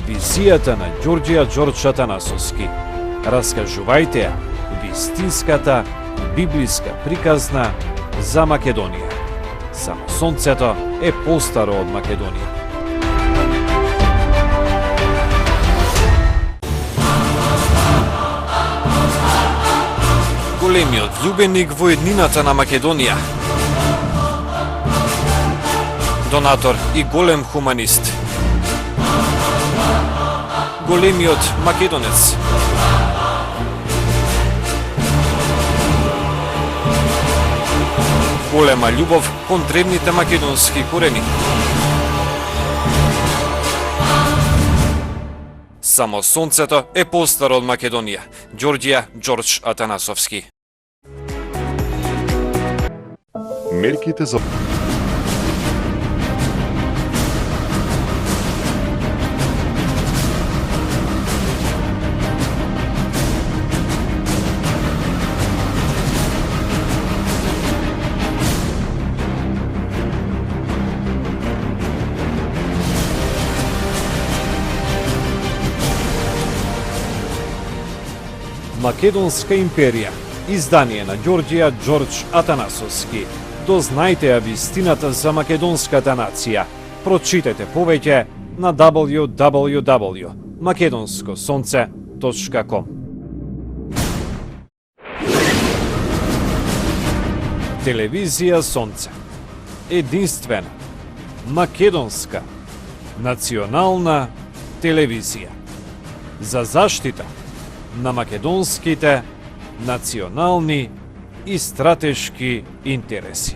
Визијата на Ѓорѓија Ѓорџ Атанасовски. Раскажувајте ја вистинската библиска приказна за Македонија. Само сонцето е постаро од Македонија. Големиот љубеник во еднината на Македонија. Донатор и голем хуманист. Големиот македонец. Голема љубов кон древните македонски корени. Само сонцето е постаро од Македонија. Ѓорѓија Ѓорџ Атанасовски. Мерките за Македонска империја. Издание на Ѓорѓија Ѓорџ Атанасовски. Дознајте ја вистината за македонската нација. Прочитете повеќе на www.makedonskosonce.com. Телевизија Сонце. Единствена, македонска, национална телевизија. За заштита на македонските национални и стратешки интереси.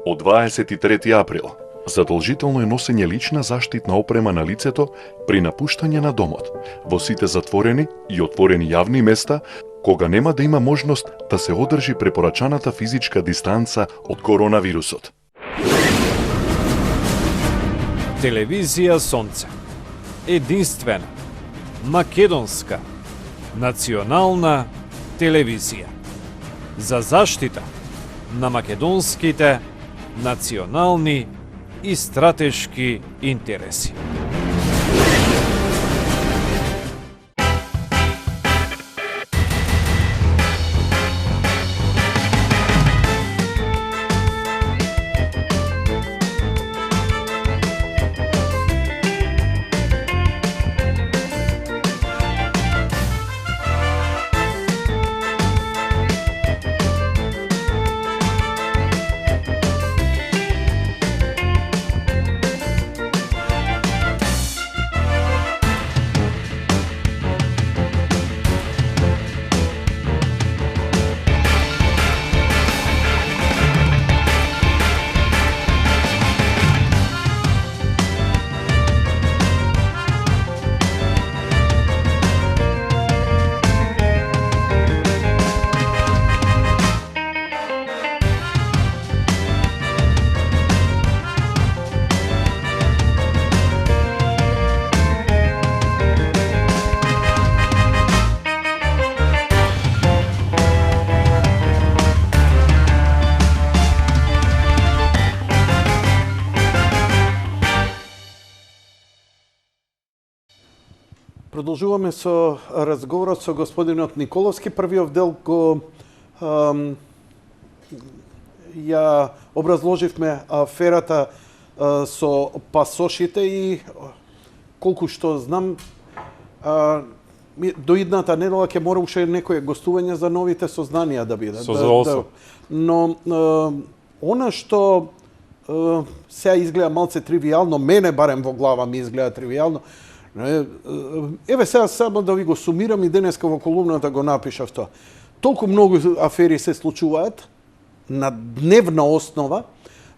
Од 23 април задолжително е носење лична заштитна опрема на лицето при напуштање на домот, во сите затворени и отворени јавни места, кога нема да има можност да се одржи препорачаната физичка дистанца од коронавирусот. Телевизија Сонце. Единствена, македонска, национална телевизија. За заштита на македонските национални и стратешки интереси. Продолжуваме со разговорот со господинот Николовски. Првиот дел го ја образложивме аферата со пасошите и колку што знам до идната недела ќе мора уште некое гостување за новите сознанија да биде. Со задоволство. Но она што сега изгледа малце тривијално, мене барем во глава ми изгледа тривијално. Еве сега само да ви го сумирам и денеска во колумната го напишав тоа. Толку многу афери се случуваат на дневна основа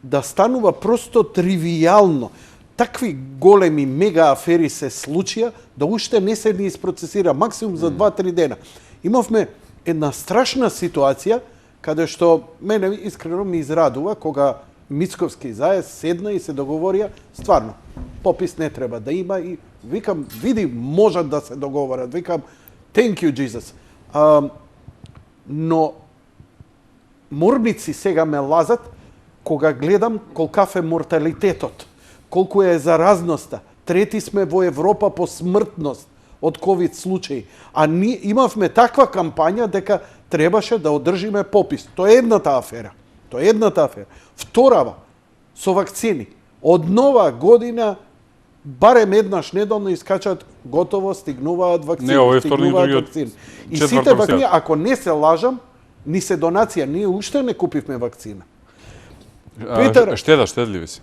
да станува просто тривијално. Такви големи мега афери се случија да уште не се ни isprocesira, максимум за 2-3 дена. Имавме една страшна ситуација каде што мене искрено ми израдува кога Мицковски заес седна и се договорија, стварно, попис не треба да има и викам, види, можат да се договорат. Викам, thank you, Jesus. Но морници сега ме лазат кога гледам колкав е морталитетот, колку е заразноста. Трети сме во Европа по смртност од ковид случаи. А ние имавме таква кампања дека требаше да одржиме попис. Тоа е едната афера. Вторава, со вакцини. Од нова година барем еднаш неделно искачат готово, стигнуваат вакцини. Не, овој вторник, другиот И сите вакцини, ако не се лажам, ни се донација, ние уште не купивме вакцина. Штедливи си.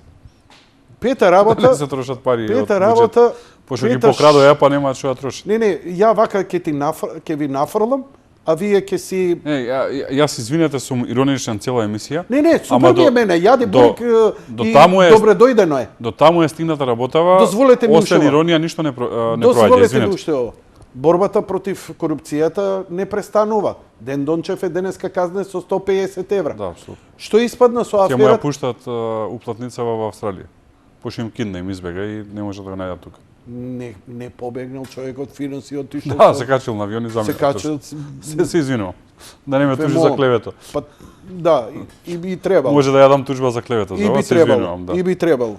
Пета работа... Не се трошат пари од работа... Пошто ги покрадоа, па нема што ја трошат. Не, ја вака ќе ви нафрлам, а вие ќе си... Не, јас извинете, сум ироничен цела емисија. Не, супер ми е мене, јади Бог и добре дојдено е. До таму е стигната работава, Дозволете ми освен уште иронија, ништо не проаѓа, Дозволете ми извинете. уште ово. борбата против корупцијата не престанува. Ден Дончев е денеска казнен со 150 евра. Да, апсолутно. Што испадна со Ќе му ја аферата? пуштат уплатница во Австралија. Пошто им кинда, им избега и не може да го најдат тука. Не побегнал човекот финанс и отишол. Да, се качил на авион и замина. се качил. Се извинувам. Да не ме Ве тужи за молам. клевето. Па, да, и би требало. Може да ја дам тужба за клевето, за И ова би се требало. извинувам, да. И би требало.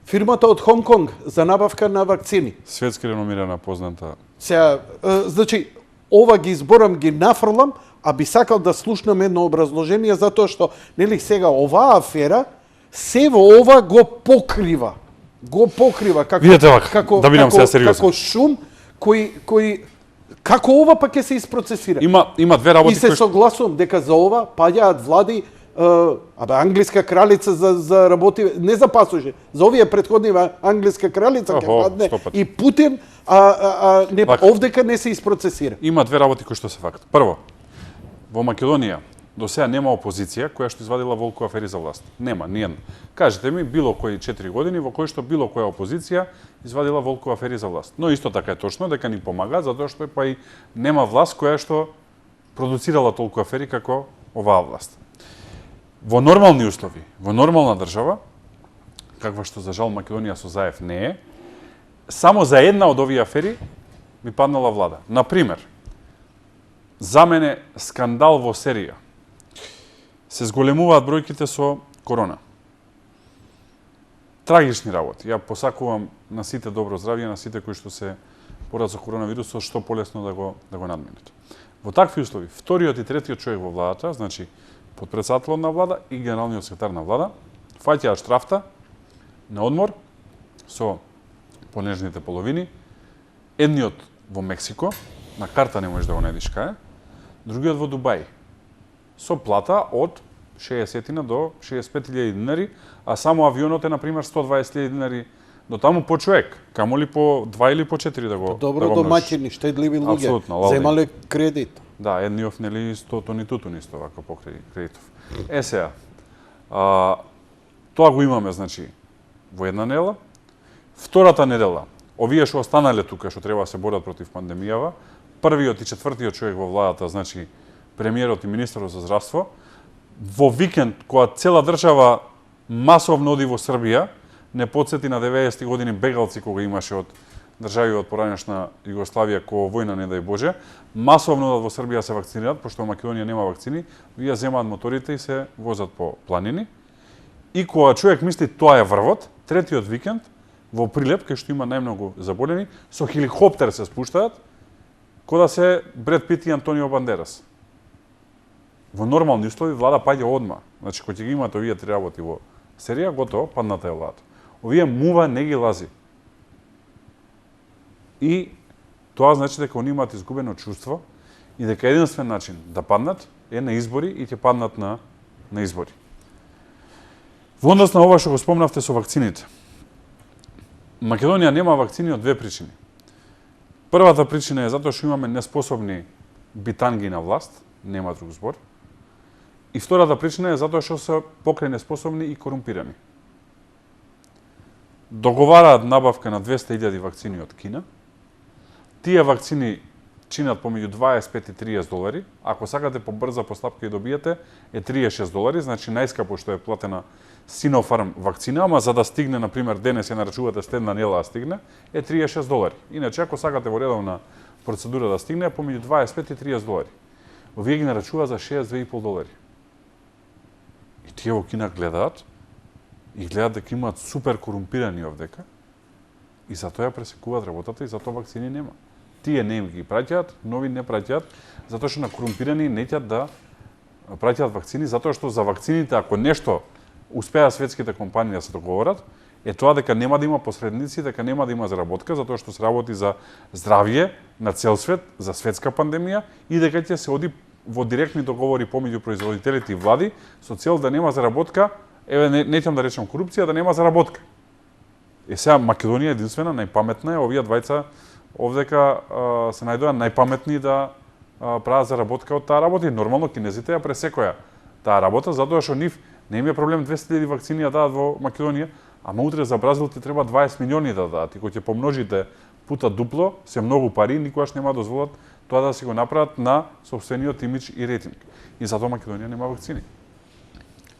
Фирмата од Хонг Конг за набавка на вакцини. Светски реномирана позната. Сега, значи, ова ги зборам, ги нафрлам, а би сакал да слушнам едно образложение, затоа што, нели сега, оваа афера, се во ова го покрива. Го покрива, како, Видете вака, да бидам сега сериозен. како шум, кој како ова пак ќе се испроцесира. Има две И работи се кои што согласувам дека за ова паѓаат влади, англиска кралица за работи, не за пасоше, за овие претходни англиска кралица ќе Охо, падне 100 пати. и Путин, не, Вака. овдека не се испроцесира. има две работи кои што се факт. Прво, во Македонија до сега нема опозиција која што извадила волку афери за власт. Нема, ниједна. Кажете ми било кои 4 години во кои што било која опозиција извадила волку афери за власт. Но исто така е точно дека ни помагаат затоа што па и нема власт која што продуцирала толку афери како оваа власт. Во нормални услови, во нормална држава, каква што за жал Македонија со Заев не е, само за една од овие афери би паднала влада. Например, за мене скандал во серија. Се зголемуваат бројките со корона. Трагични работи. Ја посакувам на сите добро здравје, на сите кои што се борат со коронавирусот, што полесно да го надминат. Во такви услови, вториот и третиот човек во владата, значи подпредседателот на влада и генералниот секретар на влада, фаќаат штрафта на одмор со понежните половини. Едниот во Мексико, на карта не можеш да го најдеш кај, другиот во Дубај, со плата од 60 до 65.000 динари, а само авионот е, например, 120.000 динари до таму по човек, камоли по 2 или по 4 да го Добро да го множиш. домаќини, штедливи луѓе, Апсолутно, лални. земале кредит. Да, едниот нели 100 тони тутун исто вака по кредитов. Сега, тоа го имаме, значи, во една недела. Втората недела, овие што останале тука, што треба да се борат против пандемијава, првиот и четвртиот човек во владата, значи, премиерот и министерот за здравство, во викенд, кога цела држава масовно оди во Србија, не подсети на 90-ти години бегалци кога имаше од држави од поранешна Југославија кога војна, не дај Боже, масовно во Србија се вакцинираат, пошто во Македонија нема вакцини, вие земаат моторите и се возат по планини. И кога човек мисли тоа е врвот, третиот викенд, во Прилеп, кај што има најмногу заболени, со хеликоптер се спуштаат, кога да се Бред Пит и Антонио Бандерас. Во нормални услови влада паѓа одма. Значи, кога ќе ги имате овие три работи во серија, готово, падната е владата. Овие мува не ги лази. И тоа значи дека они имаат изгубено чувство и дека единствен начин да паднат е на избори и ќе паднат на избори. Во однос на ова што го спомнавте со вакцините. Македонија нема вакцини од две причини. Првата причина е затоа што имаме неспособни битанги на власт, нема друг збор. И втората причина е затоа што се покрај неспособни и корумпирани. Договараат набавка на 200.000 вакцини од Кина. Тие вакцини чинат помеѓу 25 и 30 долари. Ако сакате побрза постапка и добиете, е 36 долари, значи најскапо што е платена Sinopharm вакцина, ама за да стигне, например, денес ја нарачувате следна недела да стигне, е 36 долари. Иначе, ако сакате во редовна процедура да стигне, е помеѓу 25 и 30 долари. Овие ги нарачува за 62,5 долари. И тие во Кина гледаат, и гледаат дека имаат супер корумпирани овдека, и затоа ја пресекуваат работата и затоа вакцини нема. Тие не им ги праќаат, нови не праќаат, затоа што на корумпирани неќат да праќаат вакцини, затоа што за вакцините, ако нешто успеа светските компании да се договорат, е тоа дека нема да има посредници, дека нема да има заработка, затоа што се работи за здравје на цел свет, за светска пандемија и дека ќе се оди во директни договори помеѓу производителите и влади со цел да нема заработка, неќам да речам корупција, да нема заработка. Сега Македонија единствена, најпаметна е, овие двајца овдека се најдоа најпаметни да прават заработка од таа работа и нормално кинезите ја пресекоја таа работа, затоа што нив не им е проблем 200.000 вакцини да дадат во Македонија, Ама утре за Бразил ти треба 20 милиони да дадат. И кога ќе помножите пута дупло, се многу пари, никогаш нема дозволат тоа да си го направат на собствениот имидж и рейтинг. И затоа Македонија нема вакцини.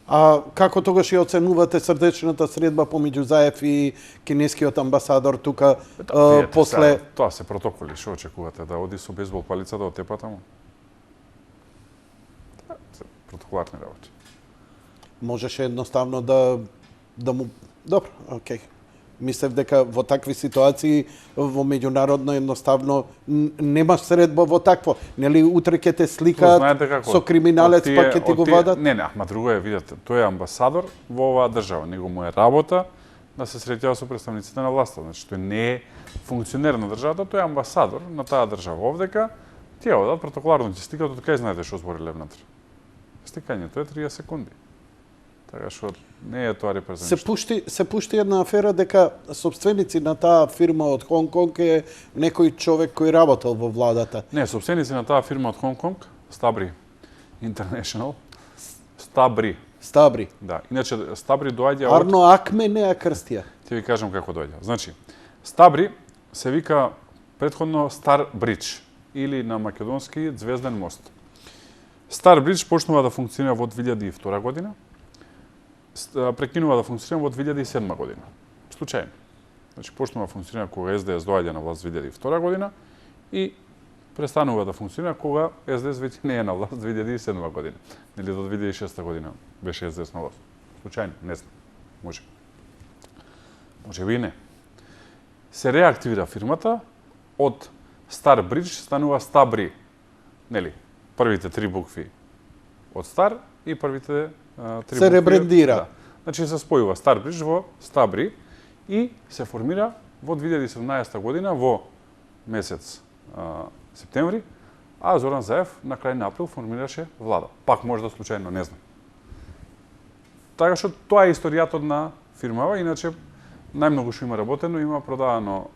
А како тогаш ја оценувате срдечната средба помеѓу Заев и кинескиот амбасадор тука после... Тоа се протоколи, што очекувате? Да оди со бейсбол палица да отепа таму? Тоа се протоколарни работи. Можеше едноставно да му... Добро, окей. Мислев дека во такви ситуации во меѓународно едноставно немаш средба во такво. Нели утре ќе те сликаат со криминалец па ќе ти го вадат? Не, ама друго е, видете, тој е амбасадор во оваа држава. Него му е работа да се среќава со представниците на власта. Значи, тој не е функционер на државата, тој е амбасадор на таа држава. Овдека тие одат протоколарно ќе стикаат, од кај знаете што збориле внатре. Стикањето е 30 секунди. Така што не е тоа репрезентативно. Се пушти една афера дека собственици на таа фирма од Хонг Конг е некој човек кој работел во владата. Не, собственици на таа фирма од Хонг Конг, Стабри International, Стабри. Да, иначе Стабри доаѓа од... Арно Акме не ја крстија. Ќе ви кажам како доаѓа. Значи, Стабри се вика претходно Стар Бридж или на македонски Звезден мост. Стар Бридж почнува да функционира во 2002 година. Прекинува да функционира во 2007 година. Случајно. Значи, почнува да функционира кога СДС доаѓа на власт 2002 година и престанува да функционира кога СДС веќе не е на власт 2007 година. Или до 2006 година беше СДС на власт. Случајно, не знам. Може. Може би не. Се реактивира фирмата, од Стар Бридж станува Стабри. Нели? Првите 3 букви од Стар и првите 3 се ребрендира. Да. Значи се спојува Стар Бридж во Стабри и се формира во 2017 година во месец септември, а Зоран Заев на крај на април формираше влада. Пак може да случајно, не знам. Така што тоа е историјатот на фирмава, иначе најмногу што има работено, има продавано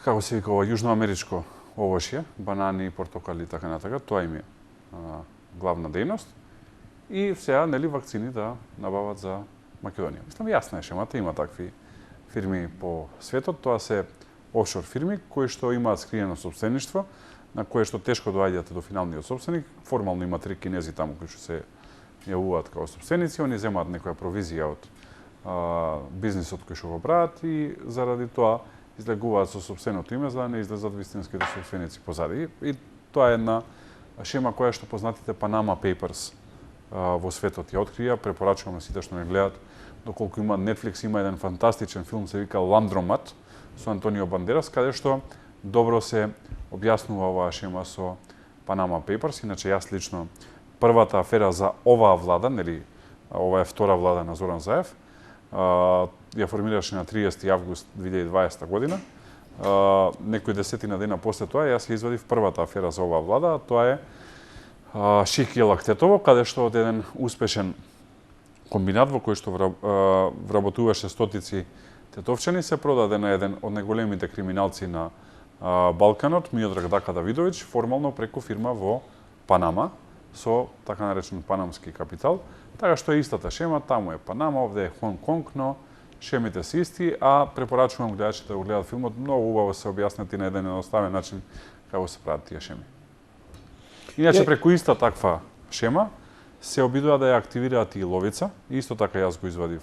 како се вика ова јужноамеричко овошје, банани, портокали и така натака, тоа им е главна дејност. И сега, нели, вакцини да набават за Македонија. Мислам, јасна е шемата, има такви фирми по светот, тоа се офшор фирми кои што имаат скриено собствеништво, на кое што тешко доаѓате до финалниот собственик. Формално има 3 кинези таму кои што се јавуваат како собственици, они земаат некоја провизија од бизнисот кој што го прават и заради тоа излегуваат со собственото име за да не излезат вистинските собственици позади. И тоа е една шема која што познатите Panama Papers во светот ја открија, препорачувам на сите што не гледаат, доколку има Netflix, има еден фантастичен филм, се вика Ландромат, со Антонио Бандерас, каде што добро се објаснува оваа шема со Panama Papers. Иначе јас лично првата афера за оваа влада, нели, ова е втора влада на Зоран Заев, ја формираше на 30 август 2020 година. Некои десетина дена после тоа јас ја извадив првата афера за оваа влада, а тоа е Шик и Лактетово, каде што од еден успешен комбинат во кој што вработуваше стотици тетовчани се продаде на еден од најголемите криминалци на Балканот, Миодраг Дака Давидовиќ, формално преку фирма во Панама, со така наречен панамски капитал. Така што е истата шема, таму е Панама, овде е Хонг Конг, но шемите се исти, а препорачувам гледачите да го гледат филмот, многу убаво се објаснети на еден едноставен начин како се прават тие шеми. Иначе преку иста таква шема се обидува да ја активираат и ловица, и исто така јас го извадив.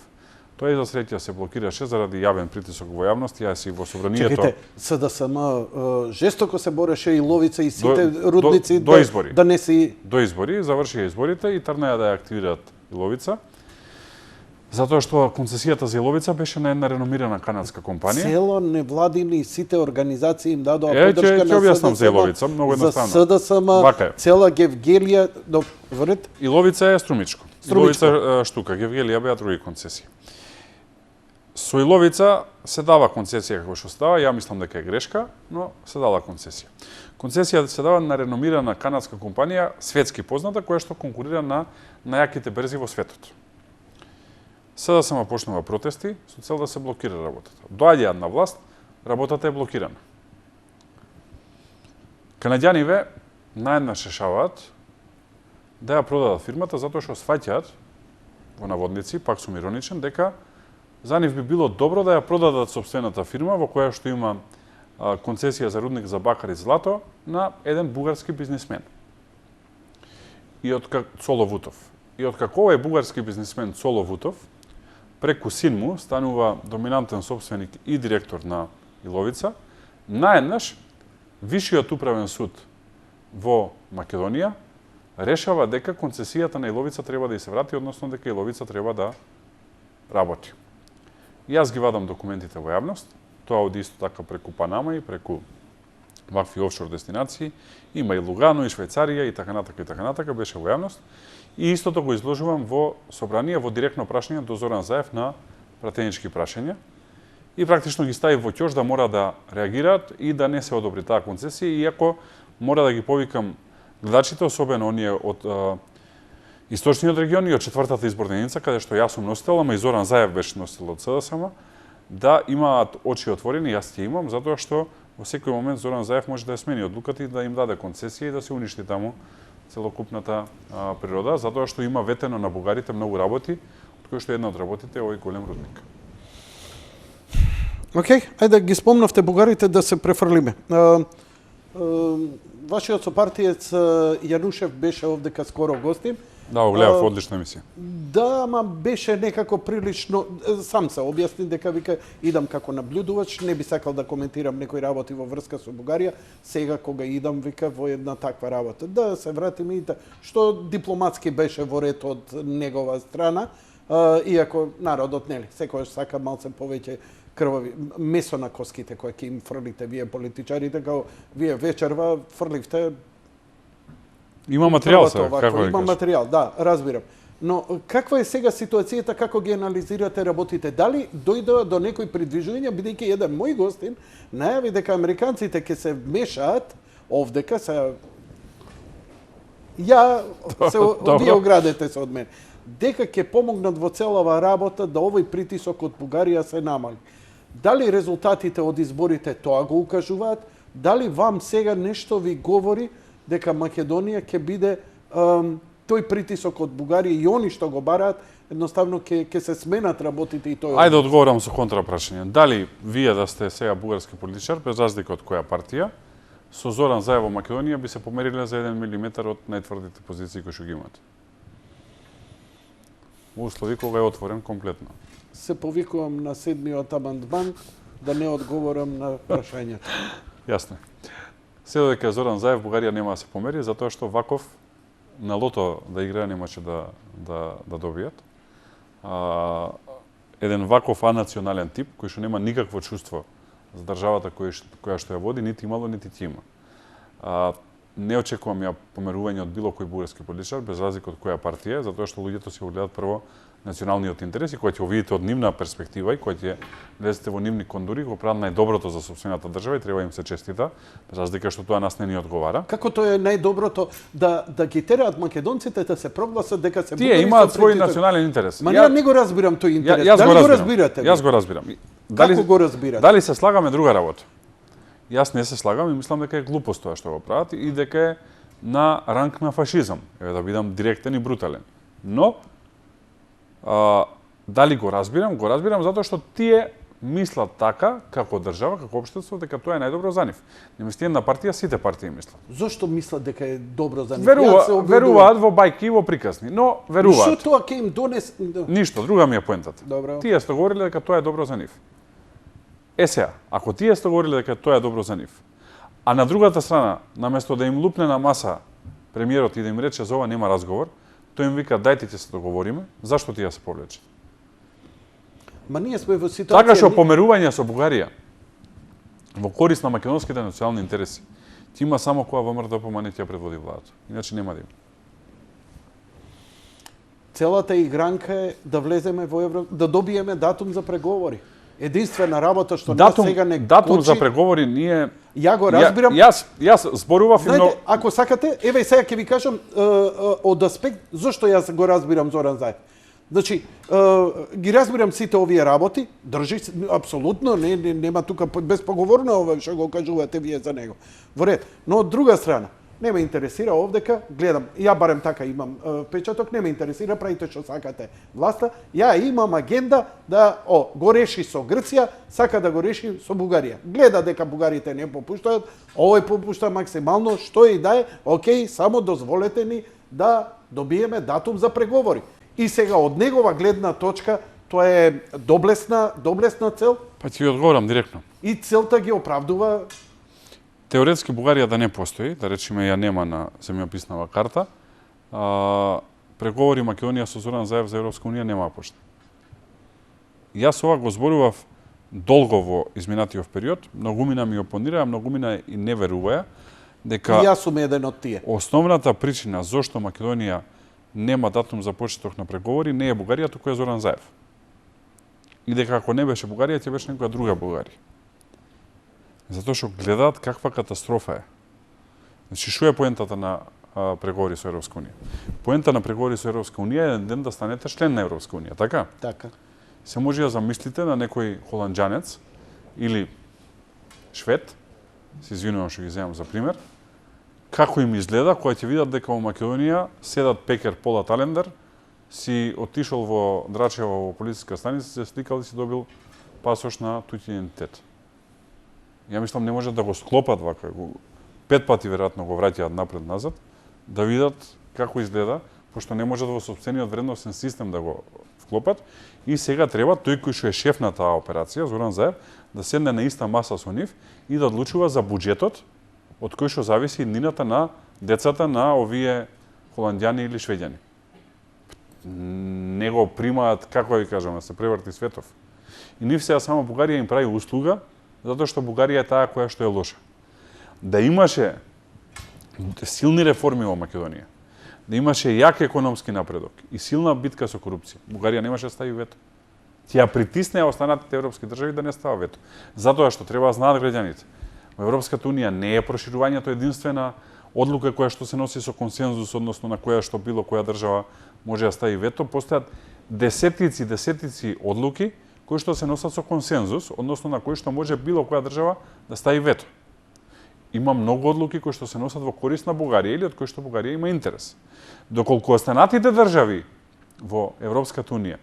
Тоа за среќа се блокираше заради јавен притисок во јавност, јас и во собранието. Чекайте, СДСМ жестоко се бореше и ловица и сите рудници до избори. Да не си до избори, завршија изборите и тргнаа да ја активираат и ловица. Затоа што концесијата за ловица беше на една реномирана канадска компанија. Цело невладини сите организации им дадоа Ќе поддршка на објаснам за ловица, многу едноставно. За СДСМ, цела Гевгелија до вред. И ловица е Струмичко. Ловица штука, Гевгелија беа други концесии. Со Иловица се дава концесија како што се дава, ја мислам дека е грешка, но се дала концесија. Концесија се дава на реномирана канадска компанија, светски позната, која што конкурира на најаките берзи во светот. Сега само почнува протести со цел да се блокира работата. Доаѓаат на власт, работата е блокирана. Канаѓаниве наеднаш решаваат да ја продадат фирмата затоа што сваќаат во наводници, пак сум ироничен, дека за нив би било добро да ја продадат собствената фирма во која што има концесија за рудник за бакар и злато на еден бугарски бизнисмен. Цоло Вутов. И откако овој бугарски бизнисмен Цоло Вутов преку син му станува доминантен собственик и директор на Иловица, наеднаш Вишиот управен суд во Македонија решава дека концесијата на Иловица треба да ја се врати, односно дека Иловица треба да работи. Јас ги вадам документите во јавност, тоа оди исто така преку Панама и преку вакви офшор дестинации, има и Лугано, и Швајцарија, и така натака, беше во јавност. И истото го изложувам во собрание, во директно прашање до Зоран Заев на пратенички прашања. И практично ги стави во ќош да мора да реагираат и да не се одобри таа концесија, иако мора да ги повикам гледачите, особено оние од источниот регион и од четвртата изборна единица, каде што јас сум носител, ама и Зоран Заев беше носител од СДСМ, да имаат очи отворени, јас ќе имам, затоа што во секој момент Зоран Заев може да ја смени одлуката и да им даде концесија и да се уништи таму целокупната природа, затоа што има ветено на бугарите многу работи, од кои што една од работите е овој голем рудник. Океј, ајде ги спомнавте бугарите да се префрлиме. Вашиот сопартиец Јанушев беше овдека скоро гостин. Да, го гледав, одлична емисија. Да, ама беше некако прилично, сам се објасни дека вика идам како наблюдувач, не би сакал да коментирам некои работи во врска со Бугарија, сега кога идам вика во една таква работа. Да се вратиме и што дипломатски беше во ред од негова страна, иако народот нели, секојаш сака малце повеќе крвави месо на коските кои ќе им фрлите вие политичарите, као вие вечерва фрливте. Има материјал сега, како има материјал, да, разбирам. Но каква е сега ситуацијата, како ги анализирате работите? Дали дојдоа до некои придвижувања, бидејќи еден мој гостин најави дека американците ќе се вмешаат овдека, се вие оградете се од мене, дека ќе помогнат во целава работа да овој притисок од Бугарија се намали. Дали резултатите од изборите тоа го укажуваат? Дали вам сега нешто ви говори дека Македонија ќе биде тој притисок од Бугарија и они што го бараат, едноставно ќе се сменат работите и тој... Ајде одговорам со контрапрашање. Дали вие да сте сега бугарски политичар, без разлика од која партија, со Зоран Заев во Македонија би се помериле за 1 милиметар од најтврдите позиции кои што ги имате? Во услови кога е отворен комплетно. Се повикувам на 7-миот амандман да не одговорам на прашањето. Јасно. Се додека Зоран Заев Бугарија нема да се помери, затоа што ваков на лото да играе немаше да добијат. Еден ваков анационален тип, кој што нема никакво чувство за државата која што ја води, нити имало, нити ќе има. Не очекувам ја померување од било кој бугарски политичар, без разлика од која партија, затоа што луѓето си го гледаат прво националниот интерес и кој ќе го видите од нивна перспектива и кој ќе влезете во нивни кондури, го прават најдоброто за сопствената држава и треба им се честита, без разлика што тоа нас не ни одговара. Како тоа е најдоброто да ги тераат македонците да се прогласат дека се Тие имаат свој национален интерес. Ма ја не го разбирам тој интерес. Дали го разбирате? Јас го разбирам. Како го разбирате? Дали се слагаме друга работа? Јас не се слагам и мислам дека е глупост тоа што го прават и дека е на ранг на фашизам, еве да бидам директен и брутален. Но дали го разбирам? Го разбирам затоа што тие мислат така, како држава, како општество, дека тоа е најдобро за нив. Не мисли една партија, сите партии мислат. Зошто мислат дека е добро за нив? Веруваат во бајки и во приказни, но веруваат. Што тоа ќе им донесе? Ништо, друга ми е поентата. Добро. Тие сте говориле дека тоа е добро за нив. Сега, ако тие сте говориле дека тоа е добро за нив, а на другата страна, наместо да им лупне на маса премиерот и да им рече за ова нема разговор, тој им вика дајте ќе се договориме, зашто тие се повлечат? Ма ние сме во ситуација... Така што померување со Бугарија во корист на македонските национални интереси, ти има само кога ВМРО не ќе предводи владата. Иначе нема да има. Целата игранка е да влеземе во Евро, да добиеме датум за преговори. Единствена работа што нас сега не датум за преговори ние ја го разбирам. Јас зборував и многу. Ако сакате, еве сега ќе ви кажам од аспект зошто јас го разбирам Зоран Заев. Значи, ги разбирам сите овие работи, држи апсолутно, нема тука безпоговорно ова што го кажувате вие за него. Во ред. Но од друга страна, Не ме интересира овдека, гледам, ја барем така имам печаток, не ме интересира, правите што сакате власта. Ја имам агенда да го реши со Грција, сака да го реши со Бугарија. Гледа дека бугарите не попуштаат, овој попушта максимално, што и да е, окей, само дозволете ни да добиеме датум за преговори. И сега од негова гледна точка тоа е доблесна цел. Па ти одговорам директно. И целта ги оправдува. Теоретски Бугарија да не постои, да речеме ја нема на земјописнава карта, преговори Македонија со Зоран Заев за Европска унија нема да почне. Јас ова го зборував долго во изминатиот период, многумина ми опонираа, многумина и не веруваја дека И јас сум еден од тие. основната причина зошто Македонија нема датум за почеток на преговори не е Бугарија, туку е Зоран Заев. И дека ако не беше Бугарија, ќе беше некоја друга Бугарија. Затоа што гледаат каква катастрофа е. Значи, што е поентата на преговори со Европска унија? Поента на преговори со Европска унија е еден ден да станете член на Европска унија, така? Така. Се може да замислите на некој холанџанец или швед, се извинувам што ги земам за пример, како им изгледа кога ќе видат дека во Македонија седат пекер Пола Талендер, си отишол во Драчево во полициска станица, се сликал и си добил пасош на туѓ идентитет. Ја мислам не можат да го склопат вака, 5 пати веројатно го враќаат напред-назад, да видат како изгледа, пошто не можат во сопствениот вредносен систем да го вклопат, и сега треба тој кој што е шеф на таа операција, Зоран Заев, да седне на иста маса со нив и да одлучува за буџетот од кој што зависи иднината на децата на овие холандјани или швеѓани. Не го примаат, како ви кажам, да се преврти светов. И нив сега само Бугарија им прави услуга, затоа што Бугарија е таа која што е лоша. Да имаше силни реформи во Македонија, да имаше јак економски напредок и силна битка со корупција, Бугарија немаше да стави вето. Ќе ја притисне останатите европски држави да не става вето. Затоа што треба да знаат граѓаните. Во Европската унија не е проширувањето единствена одлука која што се носи со консензус, односно на која што било која држава може да стави вето. Постојат десетици одлуки кои што се носат со консензус, односно на кои што може било која држава да стави вето. Има многу одлуки кои што се носат во корист на Бугарија или од кои што Бугарија има интерес. Доколку останатите држави во Европската унија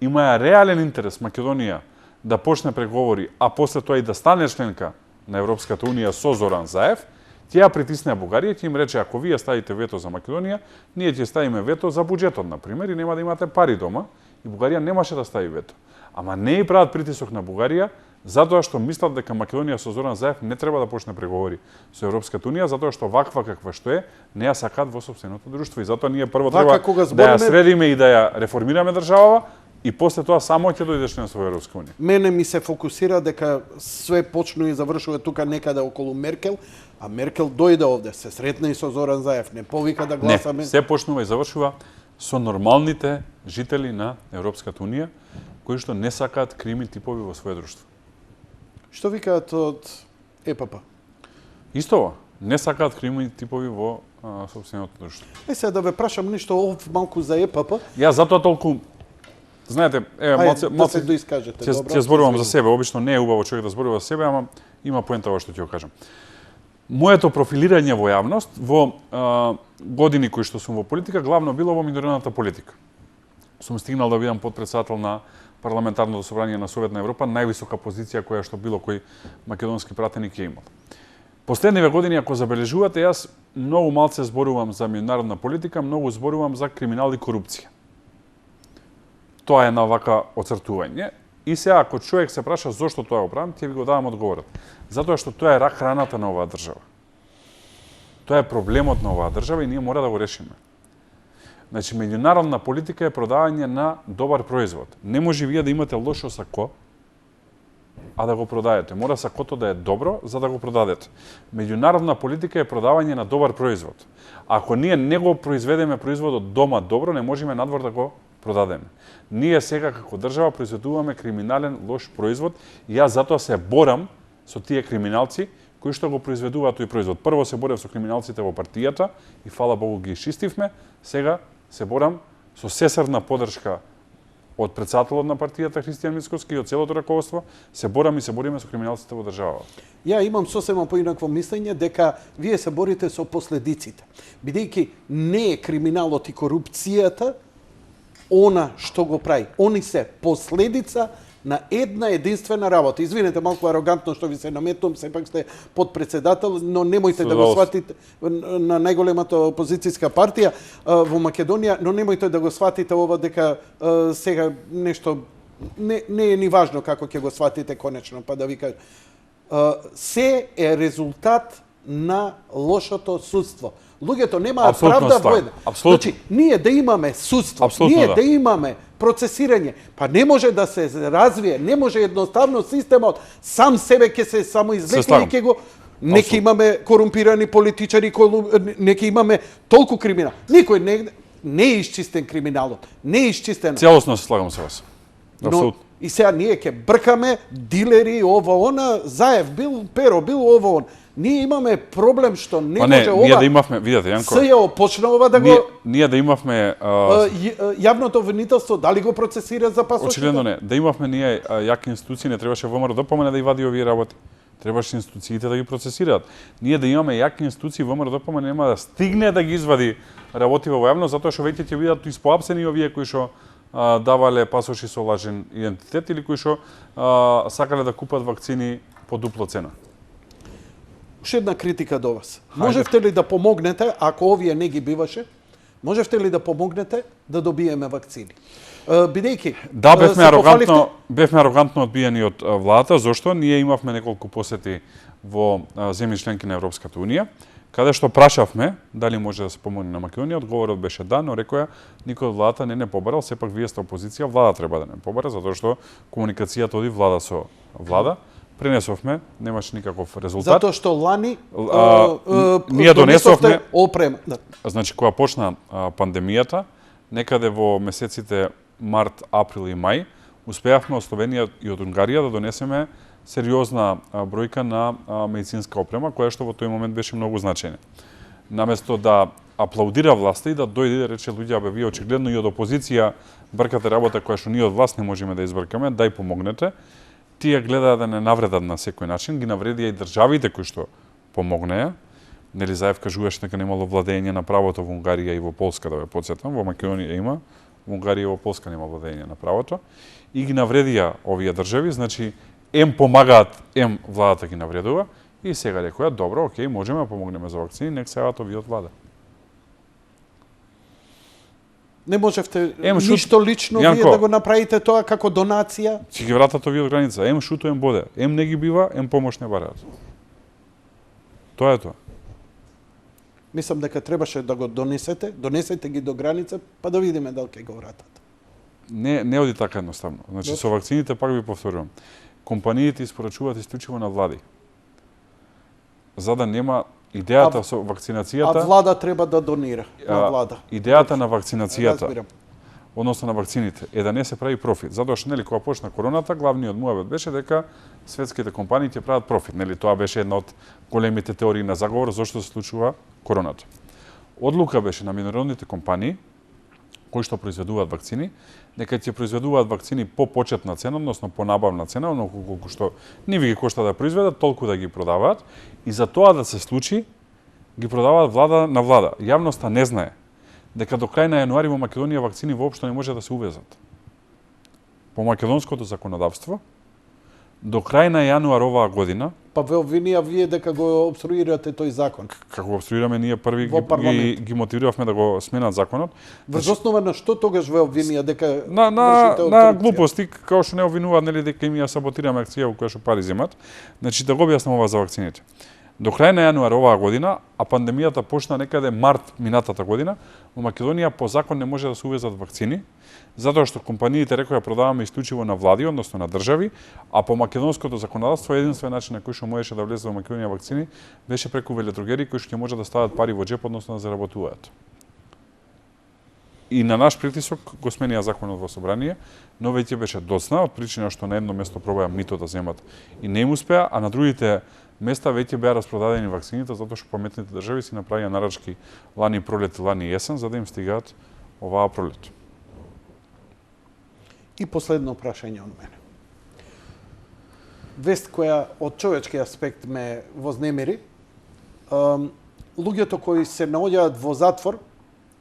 имаја реален интерес Македонија да почне преговори, а после тоа и да стане членка на Европската унија со Зоран Заев, ќе ја притисне Бугарија, ќе им рече ако вие ставите вето за Македонија, ние ќе ставиме вето за буџетот на пример и нема да имате пари дома, и Бугарија немаше да стави вето. Ама не и прават притисок на Бугарија, затоа што мислат дека Македонија со Зоран Заев не треба да почне преговори со Европската унија, затоа што ваква каква што е, не ја сакаат во сопственото друштво. И затоа ние прво треба да ја средиме и да ја реформираме државава, и после тоа само ќе дојде членство во Европска унија. Мене ми се фокусира дека све почну и завршува тука некаде околу Меркел, а Меркел дојде овде, се сретна и со Зоран Заев, не повика да гласаме. Не, се почнува и завршува со нормалните жители на Европската унија, кои што не сакаат крими типови во свое друштво. Што викаат од ЕПП? Исто, не сакаат крими типови во сопственото друштво. Сега да ве прашам нешто малку за ЕПП. Ја затоа толку знаете, малце да се доискажете, добро. Ќе зборувам за себе, обично не е убаво човек да зборува за себе, ама има поента ова што ќе го кажам. Моето профилирање во јавност во години кои што сум во политика, главно било во меѓународната политика. Сум стигнал да бидам потпредседател на парламентарното собрание на Совет на Европа, највисока позиција која што било кој македонски пратеник ја имал. Последниве години, ако забележувате, јас многу малце зборувам за меѓународна политика, многу зборувам за криминал и корупција. Тоа е на вака оцртување. И сега, ако човек се праша зошто тоа го правам, ќе ви го давам одговорот. Затоа што тоа е рак раната на оваа држава. Тоа е проблемот на оваа држава и ние мора да го решиме. Значи, меѓународна политика е продавање на добар производ. Не може вие да имате лошо сако, а да го продадете. Мора сакото да е добро, за да го продадете. Меѓународна политика е продавање на добар производ. Ако ние не го произведеме производот дома добро, не можеме надвор да го продадеме. Ние сега како држава произведуваме криминален лош производ и јас затоа се борам со тие криминалци кои што го произведуваат тој производ. Прво се борев со криминалците во партијата и фала Богу ги чистивме. Сега се борам со сесарна поддршка од председателот на партијата Христијан Мицкоски и од целото раководство се бораме и се бориме со криминалците во државава. Ја имам сосема поинакво мислење дека вие се борите со последиците. Бидејќи не е криминалот и корупцијата она што го прави. Они се последица на една единствена работа. Извинете, малку арогантно што ви се наметнувам, сепак сте подпредседател, но немојте да го сватите на најголемата опозицијска партија во Македонија, но немојте да го сватите ова дека сега нешто не е ни важно како ќе го сватите конечно, па да ви кажам. Се е резултат на лошото судство. Луѓето немаат правда во една. Значи, ние да имаме судство, ние да имаме процесирање, па не може да се развие, не може едноставно системот сам себе ќе се самоизлекне и ќе го неки имаме корумпирани политичари, неки имаме толку криминал. Никој не е исчистен криминалот, не е исчистен. Целосно се слагам со вас. Апсолутно. И сега ние ќе бркаме дилери, ова она, Заев бил, Перо бил, ова он. Ние имаме проблем што не може ова. Ние да имавме, видете, Јанко. СЈО почна ова да го ние да имавме јавното обвинителство дали го процесира за пасошите? Очигледно не. Да имавме ние јаки институции, не требаше ВМРО да помине да и вади овие работи. Требаше институциите да ги процесираат. Ние да имаме јаки институции, ВМРО да помине нема да стигне да ги извади работи во јавно, затоа што веќе ќе бидат испоапсени овие кои што давале пасоши со лажен идентитет или кои што сакале да купат вакцини по дупло цена. Уште една критика до вас. Можевте ли да помогнете, ако овие не ги биваше, можевте ли да помогнете да добиеме вакцини? Бидејќи да, бевме арогантно одбиени од владата, зашто ние имавме неколку посети во земји членки на Европската унија, каде што прашавме дали може да се помогне на Македонија, одговорот беше да, но рекоја никој од владата не побарал, сепак вие сте опозиција, влада треба да не побара, затоа што комуникацијата оди влада со влада. Пренесовме, немаше никаков резултат. Затоа што лани ние донесовме опрема. Да. Значи, кога почна пандемијата, некаде во месеците март, април и мај, успеавме од Словенија и од Унгарија да донесеме сериозна бројка на медицинска опрема, која што во тој момент беше многу значајна. Наместо да аплаудира власта и да дојде и да рече луѓе, вие очигледно и од опозиција бркате работа која што ние од власт не можеме да избркаме, дај помогнете. Тие глеdaa да не навредат на секој начин, ги навредија и државите кои што помогнеа. Нели Заев кажуваше дека немало владење на правото во Унгарија и во Полска, да ве потсетам, во Македонија има, во Унгарија и во Полска нема владење на правото. И ги навредија овие држави, значи ем помагаат, ем владата ги навредува и сега рекоја, добро, окей, можеме да помогнеме за вакцини, нек сеат овие од влада. Не можевте ништо лично вие да го направите тоа како донација? Си ги вратат овие од граница. Ем шуто, ем боде. Ем не ги бива, ем помош не бараат. Тоа е тоа. Мислам дека требаше да го донесете ги до граница, па да видиме дали ќе го вратат. Не оди така едноставно. Значи, со вакцините, пак ви повторувам, компаниите испорачуваат исклучиво на влади. За да нема идејата со вакцинацијата... А влада треба да донира на влада. Идејата на вакцинацијата, односно на вакцините, е да не се прави профит. Затоа што, нели, кога почна короната, главниот муавет беше дека светските компании ќе прават профит. Нели, тоа беше една од големите теории на заговор зашто се случува короната. Одлука беше на меѓународните компании кои што произведуваат вакцини, дека ќе произведуваат вакцини по почетна цена, односно по набавна цена, оноку колку што ниве ги кошта да произведат, толку да ги продаваат. И за тоа да се случи, ги продаваат влада на влада. Јавноста не знае дека до крај на јануари во Македонија вакцини воопшто не може да се увезат. По македонското законодавство, до крај на јануар оваа година... Па ве обвинија вие дека го обструирате тој закон. Како го обструираме, ние први ги мотивиравме да го сменат законот. Врз основа на што тогаш ве обвинија дека на глупости, како што не обвинуваат, нели, дека им ја саботираме акција во која што пари земат. Значи, да го објаснам ова за вакцините. До крај на јануар оваа година, а пандемијата почна некаде март минатата година, во Македонија по закон не може да се увезат вакцини, затоа што компаниите рекоја продаваме исклучиво на влади, односно на држави, а по македонското законодавство единствен начин на кој што можеше да влезе во Македонија вакцини беше преку велетрогери кои што ќе може да стават пари во джеп, односно да заработуваат. И на наш притисок го сменија законот во собрание, но веќе беше доцна од причина што на едно место пробаја мито да земат и не им успеа, а на другите места веќе беа распродадени вакцините затоа што паметните држави си направија нарачки лани пролет и лани есен за да им стигаат оваа пролет. И последно прашање од мене. Вест која од човечки аспект ме вознемири, луѓето кои се наоѓаат во затвор,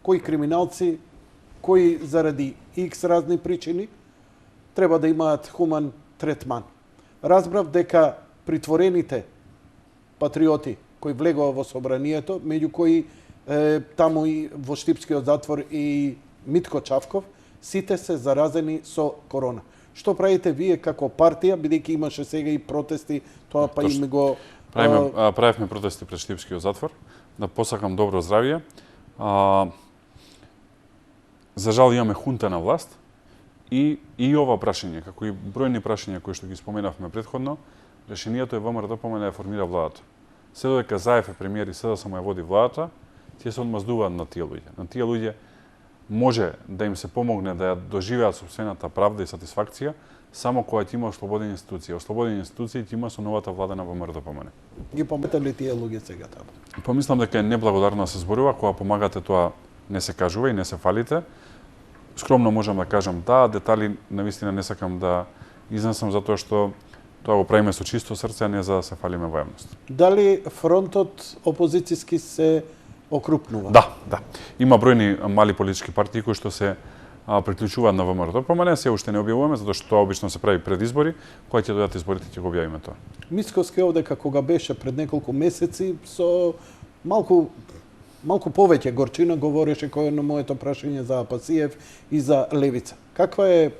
кои криминалци, кои заради X разни причини, треба да имаат хуман третман. Разбрав дека притворените патриоти кои влегува во собранието, меѓу кои таму и во Штипскиот затвор и Митко Чавков, сите се заразени со корона. Што правите вие како партија, бидејќи имаше сега и протести, тоа па и ми го... Правевме протести пред Штипскиот затвор, да посакам добро здравје. За жал имаме хунта на власт и ова прашање, како и бројни прашања кои што ги споменавме претходно, решението е ВМРО-ДПМН да формира владата. Се додека Заев е премиер и СДСМ ја води владата, тие се одмаздуваат на тие луѓе. На тие луѓе може да им се помогне да ја доживеат собствената правда и сатисфакција само кога ќе има ослободени институции. Ослободени институции ќе има со новата влада на ВМРО-ДПМН. Ги пометат ли тие луѓе сега таму? Помислам дека е неблагодарно да се зборува, кога помагате тоа не се кажува и не се фалите. Скромно можам да кажам да, детали навистина не сакам да изнесам затоа што тоа го правиме со чисто срце, а не за да се фалиме во јавност. Дали фронтот опозицијски се окрупнува? Да. Има бројни мали политички партии кои што се приклучуваат на ВМРО-ДПМН, се уште не објавуваме затоа што тоа обично се прави пред избори, кога ќе дојдат изборите ќе го објавиме тоа. Мицковски овдека кога беше пред неколку месеци со малку повеќе горчина говореше кој на моето прашање за Апасиев и за Левица. Каква е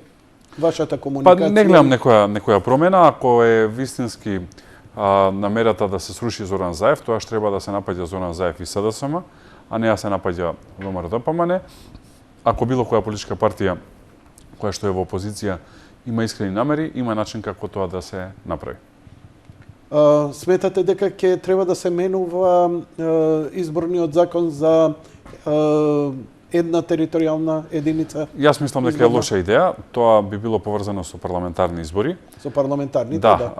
вашата комуникација? Па не гледам некоја промена, ако е вистински намерата да се сруши Зоран Заев, тоа што треба да се напаѓа Зоран Заев и СДСМ, а не да се напаѓа ВМРО-ДПМН. Ако било која политичка партија која што е во опозиција има искрени намери, има начин како тоа да се направи. Сметате дека ќе треба да се менува изборниот закон за една територијална единица? Јас мислам дека е лоша идеја. Тоа би било поврзано со парламентарни избори. Со парламентарните, да.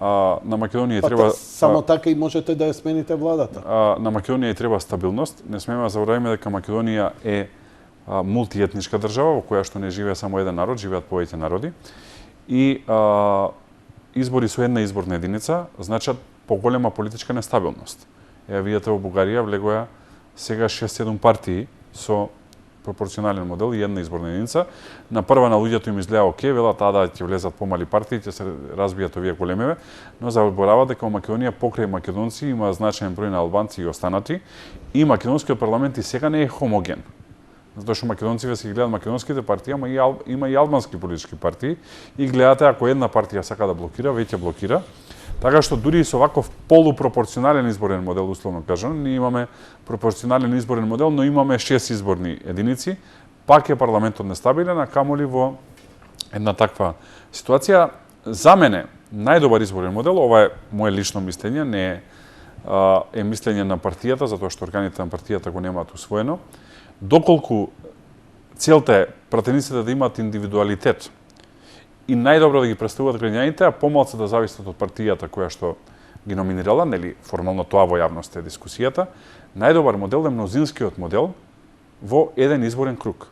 На Македонија треба... Само така и можете да ја смените владата. На Македонија треба стабилност. Не смееме да забораваме дека Македонија е мултиетничка држава во која што не живее само еден народ, живеат повеќе народи. И избори со една изборна единица значат поголема политичка нестабилност. Видите во Бугарија влегоја сега 6-7 партии со пропорционален модел и една изборна единица. На прва на луѓето им изгледа окей, велат да ќе влезат помали партии, ќе се разбијат овие големиве, но заборава дека во Македонија покрај македонци има значаен број на албанци и останати и македонскиот парламент и сега не е хомоген. Затоа што македонците си гледаат македонските партии, ама има и албански политички партии и гледате ако една партија сака да блокира, веќе блокира. Така што дури и со ваков полупропорционален изборен модел, условно кажано, ние имаме пропорционален изборен модел, но имаме 6 изборни единици, пак е парламентот нестабилен, а камоли во една таква ситуација. За мене, најдобар изборен модел, ова е мое лично мислење, не е мислење на партијата, затоа што органите на партијата го немаат усвоено, доколку целта е пратениците да имаат индивидуалитет и најдобро да ги представуваат граѓаните, а помалку да зависат од партијата која што ги номинирала, нели формално тоа во јавност е дискусијата, најдобар модел е мнозинскиот модел во еден изборен круг.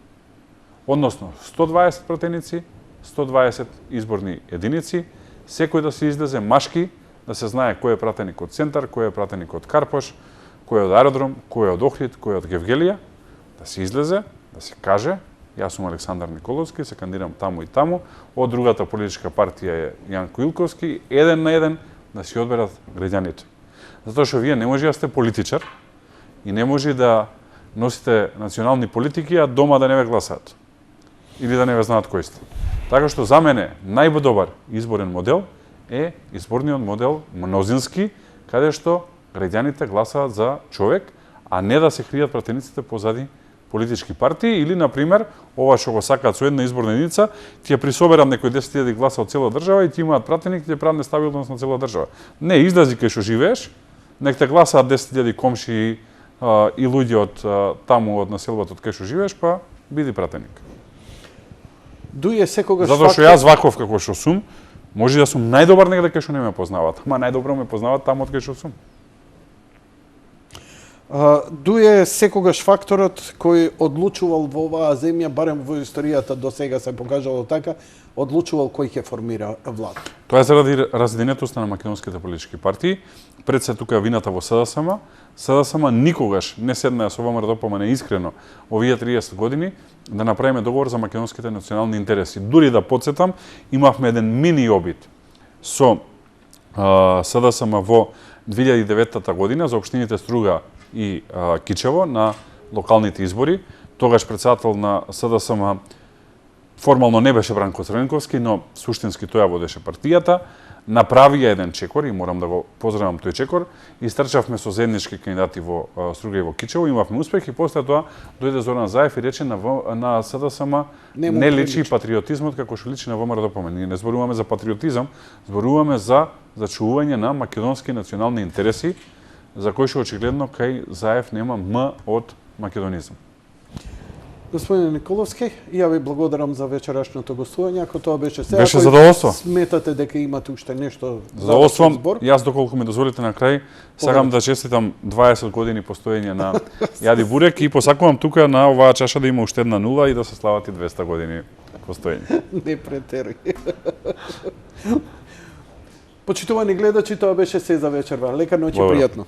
Односно, 120 пратеници, 120 изборни единици, секој да се излезе машки, да се знае кој е пратеник од Центар, кој е пратеник од Карпош, кој е од Аеродром, кој е од Охрид, кој е од Гевгелија, да се излезе, да се каже, јас сум Александар Николовски, се кандидирам таму и таму, од другата политичка партија е Јанко Илковски, еден на еден да си одберат граѓаните. Затоа што вие не може да сте политичар и не може да носите национални политики, а дома да не ве гласаат. Или да не ве знаат кои сте. Така што за мене најдобар изборен модел е изборниот модел мнозински, каде што граѓаните гласаат за човек, а не да се кријат пратениците позади политички партии или, например, ова што го сакаат со една изборна единица, ти ја присоберам некои 10.000 гласа од цела држава и ти имаат пратеник, ти ја прават нестабилност на цела држава. Не, излази кај што живееш, нек те гласаат 10.000 комши и луѓе од таму од населбата од кај што живееш, па биди пратеник. Дуе секогаш затоа што јас ваков како што сум, може да сум најдобар негде кај што не ме познаваат, ама најдобро ме познаваат таму од кај што сум. Дуе секогаш факторот кој одлучувал во оваа земја, барем во историјата до сега се покажало така, одлучувал кој ќе формира влада. Тоа е заради разединетоста на македонските политички партии. Пред се тука вината во СДСМ. СДСМ никогаш не седна со ВМРО ДПМН искрено овие 30 години да направиме договор за македонските национални интереси. Дури да подсетам, имавме еден мини обид со СДСМ во 2009 година за општините Струга и Кичево на локалните избори. Тогаш председател на СДСМ формално не беше Бранко Црвенковски, но суштински тоја водеше партијата. Направија еден чекор и морам да го поздравам тој чекор. Истрчавме со заеднички кандидати во Струга и во Кичево, имавме успех и после тоа дојде Зоран Заев и рече на СДСМ не личи патриотизмот како што личи на ВМРО ДПМН. Ние не зборуваме за патриотизам, зборуваме за зачувување на македонски национални интереси, за кој што очигледно кај Заев нема М од македонизам. Господине Николовски, ја ви благодарам за вечерашното гостување. Ако тоа беше сега, Беше задоволство. Сметате дека имате уште нешто Задоволствам. збор? Јас доколку ми дозволите на крај, сакам да честитам 20 години постоење на Јади Бурек и посакувам тука на оваа чаша да има уште една нула и да се слават и 200 години постоење. Не претеруј. Почитувани гледачи, тоа беше се за вечерва. Лека ноќ и пријатно.